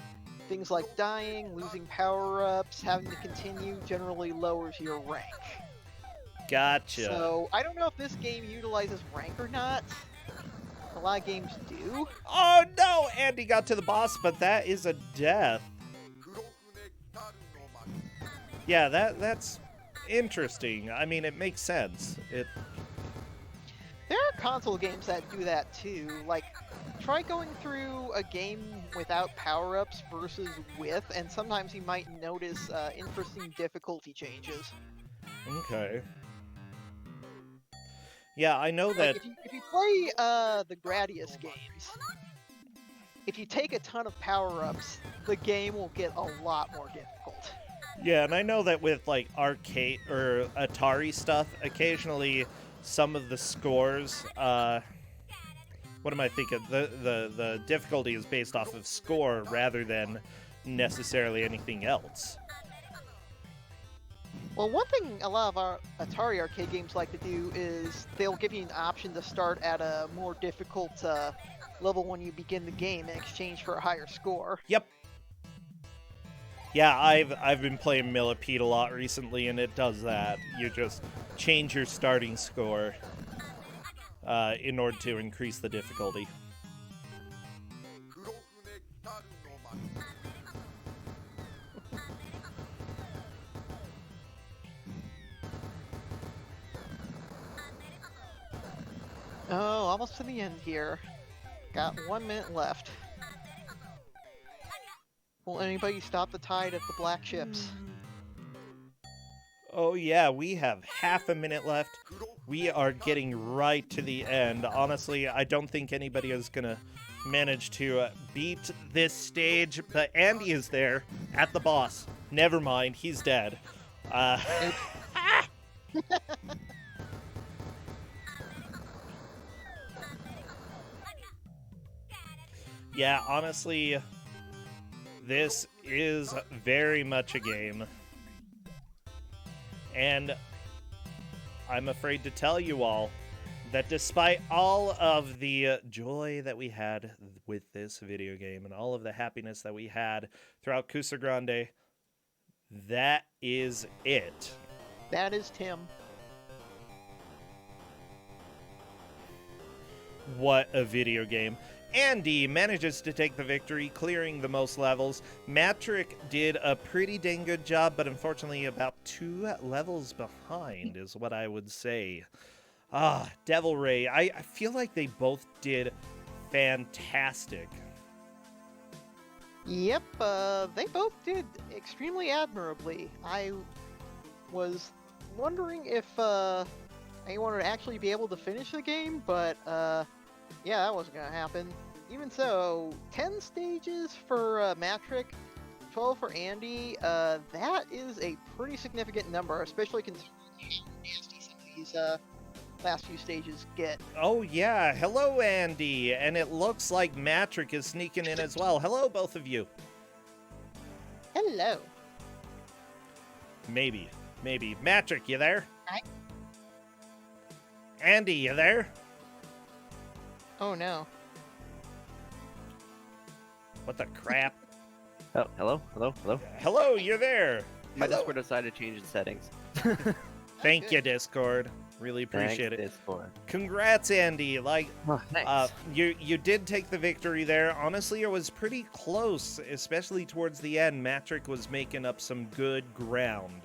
Things like dying, losing power-ups, having to continue generally lowers your rank. Gotcha. So, I don't know if this game utilizes rank or not. A lot of games do. Oh no! Andy got to the boss, but that is a death. Yeah, that's interesting. I mean, it makes sense. There are console games that do that too. Like, try going through a game without power-ups versus with, and sometimes you might notice interesting difficulty changes. Okay. Yeah, I know that... Like if you play the Gradius games, if you take a ton of power-ups, the game will get a lot more difficult. Yeah, and I know that with, like, arcade or Atari stuff, occasionally some of the scores, what am I thinking? The difficulty is based off of score rather than necessarily anything else. Well, one thing a lot of our Atari arcade games like to do is they'll give you an option to start at a more difficult level when you begin the game in exchange for a higher score. Yep. Yeah, I've been playing Millipede a lot recently, and it does that. You just change your starting score in order to increase the difficulty. Oh, almost to the end here. Got 1 minute left. Will anybody stop the tide of the black ships? Oh yeah, we have half a minute left. We are getting right to the end. Honestly, I don't think anybody is gonna manage to beat this stage, but Andy is there at the boss. Never mind, he's dead. Yeah, honestly, this is very much a game. And I'm afraid to tell you all that despite all of the joy that we had with this video game and all of the happiness that we had throughout Kusogr4nde, that is it. That is Tim. What a video game. Andy manages to take the victory, clearing the most levels. Matrick did a pretty dang good job, but unfortunately about 2 levels behind is what I would say. Devil Ray, I feel like they both did fantastic. Yep, they both did extremely admirably. I was wondering if anyone would actually be able to finish the game, but yeah, that wasn't gonna happen. Even so, 10 stages for Matrick, 12 for Andy. That is a pretty significant number, especially considering how nasty some of these last few stages get. Oh yeah, hello Andy, and it looks like Matrick is sneaking in as well. Hello, both of you. Hello. Maybe. Matrick, you there? Hi. Andy, you there? Oh no. What the crap? Oh, hello? Hello, you're there. My Hello. Discord decided to change its settings. Thank you, Discord. Really appreciate it. Discord. Congrats, Andy. Like, Oh, thanks. you did take the victory there. Honestly, it was pretty close, especially towards the end. Matrick was making up some good ground.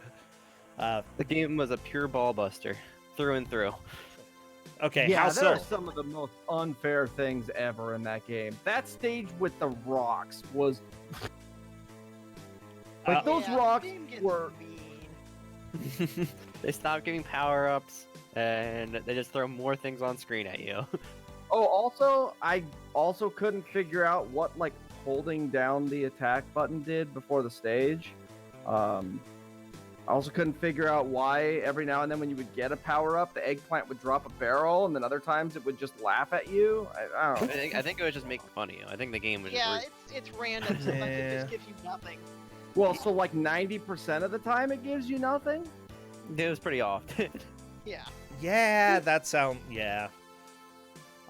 The game was a pure ball buster, through and through. Okay, Yeah, how there are so? some of the most unfair things ever in that game. That stage with the rocks was like those Yeah, rocks the game gets were. mean. They stop giving power-ups, and they just throw more things on screen at you. Oh, also, I also couldn't figure out what like holding down the attack button did before the stage. I also couldn't figure out why every now and then when you would get a power-up, the eggplant would drop a barrel, and then other times it would just laugh at you. I don't know. I think it was just making fun of you. I think the game was just Yeah, it's random. Sometimes it Yeah. just gives you nothing. Well, so like 90% of the time it gives you nothing? it was pretty often. Yeah. Yeah, that sound. Yeah.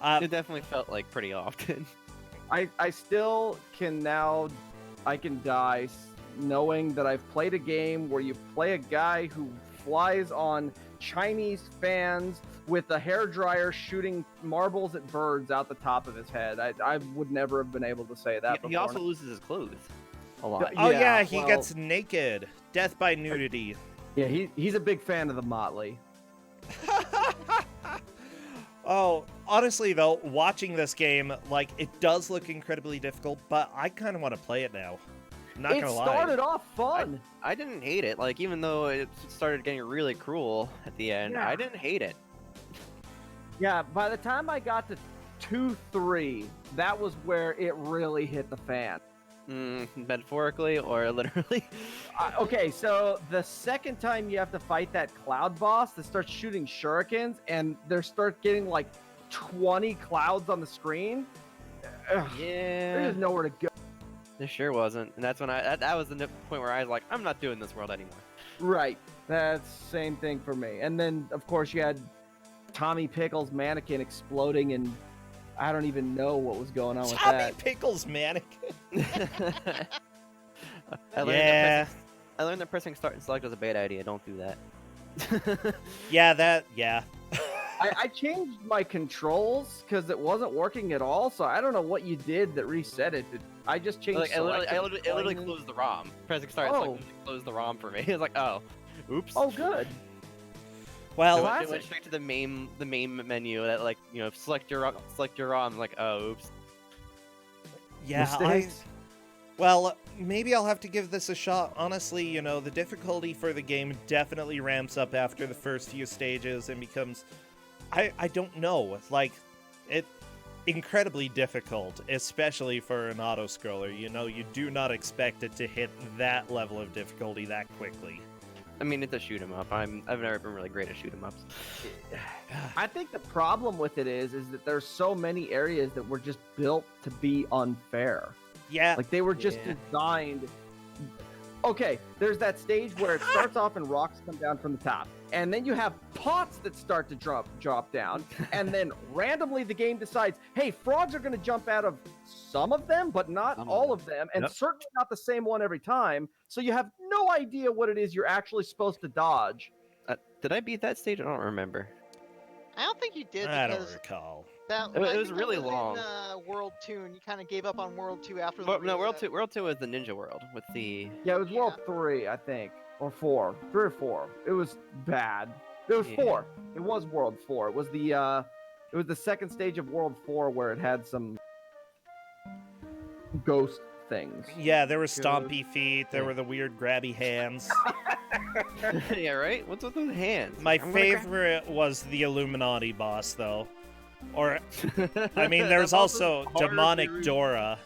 It definitely felt like pretty often. I still can now, I can die knowing that I've played a game where you play a guy who flies on Chinese fans with a hairdryer shooting marbles at birds out the top of his head. I would never have been able to say that He before. also loses his clothes a lot. Oh Yeah, yeah, he well- gets naked. Death by nudity. Yeah, he's a big fan of the Motley. Oh, honestly though, watching this game, like, it does look incredibly difficult, but I kind of want to play it now. Not It gonna lie. started off fun. I didn't hate it. Like, even though it started getting really cruel at the end, Yeah. I didn't hate it. Yeah, by the time I got to 2-3, that was where it really hit the fan. Metaphorically or literally? Okay, so the second time you have to fight that cloud boss that starts shooting shurikens and there start getting like 20 clouds on the screen, ugh, Yeah. there's nowhere to go. There sure wasn't. And that's when that was the point where I was like, I'm not doing this world anymore. Right, that's same thing for me. And then, of course, you had Tommy Pickles' mannequin exploding and I don't even know what was going on with Tommy that. Pickles mannequin. I learned that pressing start and select was a bad idea. Don't do that. Yeah. I changed my controls because it wasn't working at all, so I don't know what you did that reset it. I just changed Like, it literally deployment. closed the ROM. Pressing start and select closed the ROM for me. It was like, oh, oops. Oh, good. Well, It classic. went straight to the main menu that, like, you know, select your ROM. Like, oh, oops. yeah, Mistakes? Well, maybe I'll have to give this a shot. Honestly, you know, the difficulty for the game definitely ramps up after the first few stages and becomes, I don't know, like, it incredibly difficult, especially for an auto-scroller. You know, you do not expect it to hit that level of difficulty that quickly. I mean, it's a shoot 'em up. I've never been really great at shoot 'em ups. I think the problem with it is that there's so many areas that were just built to be unfair. Yeah, Like they were just Yeah. designed. Okay, there's that stage where it starts off and rocks come down from the top, and then you have pots that start to drop down, and then randomly the game decides, hey, frogs are going to jump out of some of them, but not Some of all them. of them, and Yep. certainly not the same one every time. So you have no idea what it is you're actually supposed to dodge. Did I beat that stage? I don't remember. I don't think you did I don't because recall. that It I was think really that long. In, World 2, and you kind of gave up on World 2 after But, the no, reset. World 2 was the Ninja World with the. Yeah, it was World Yeah. 3, I think, or 4, 3 or 4. It was bad. It was Yeah. 4. It was World 4. It was the second stage of World 4 where it had some ghost things. Yeah, there were stompy feet, there Yeah. were the weird grabby hands. Yeah, right. What's with those hands? My I'm gonna favorite was the Illuminati boss, though. Or, I mean, there's That's also hard to Demonic read. Dora.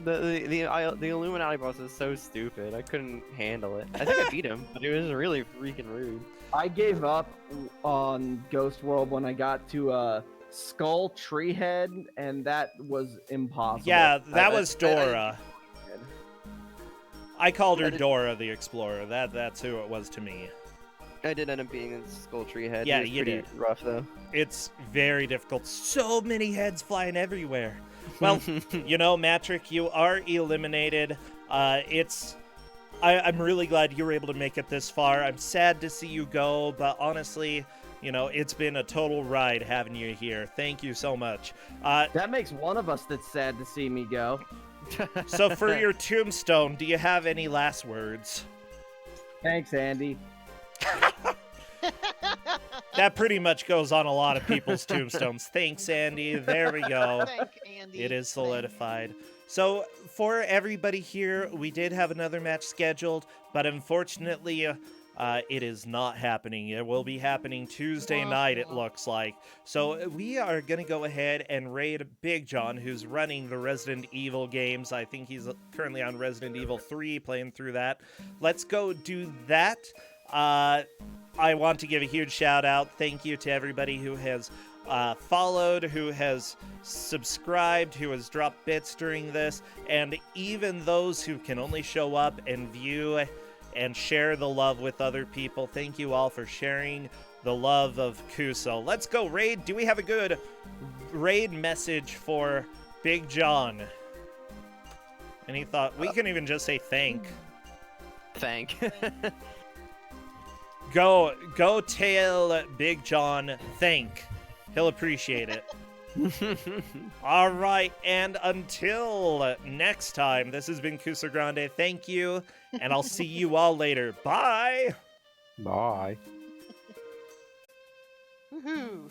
The Illuminati boss is so stupid. I couldn't handle it. I think I beat him, but it was really freaking rude. I gave up on Ghost World when I got to Skull Treehead, and that was impossible. Yeah, that I- was I- Dora. I called her I did- Dora the Explorer. That's who it was to me. I did end up being in Skull Tree Head. Yeah, It was you pretty did. rough though. It's very difficult. So many heads flying everywhere. Well, you know, Matrick, you are eliminated. It's I'm really glad you were able to make it this far. I'm sad to see you go, but honestly, you know, it's been a total ride having you here. Thank you so much. That makes one of us that's sad to see me go. So for your tombstone, do you have any last words? Thanks, Andy. That pretty much goes on a lot of people's tombstones. Thanks, Andy. There we go. Thank Andy. It is solidified. So for everybody here, we did have another match scheduled, but unfortunately, it is not happening. It will be happening Tuesday night, it looks like. So we are going to go ahead and raid Big John, who's running the Resident Evil games. I think he's currently on Resident Evil 3, playing through that. Let's go do that. I want to give a huge shout out. Thank you to everybody who has followed, who has subscribed, who has dropped bits during this, and even those who can only show up and view and share the love with other people. Thank you all for sharing the love of Kuso. Let's go raid. Do we have a good raid message for Big John? Any thought? We can even just say thank. Thank. Go tell Big John thank. He'll appreciate it. All right, and until next time, this has been Kusogr4nde. Thank you, and I'll see you all later. Bye! Bye. Woohoo!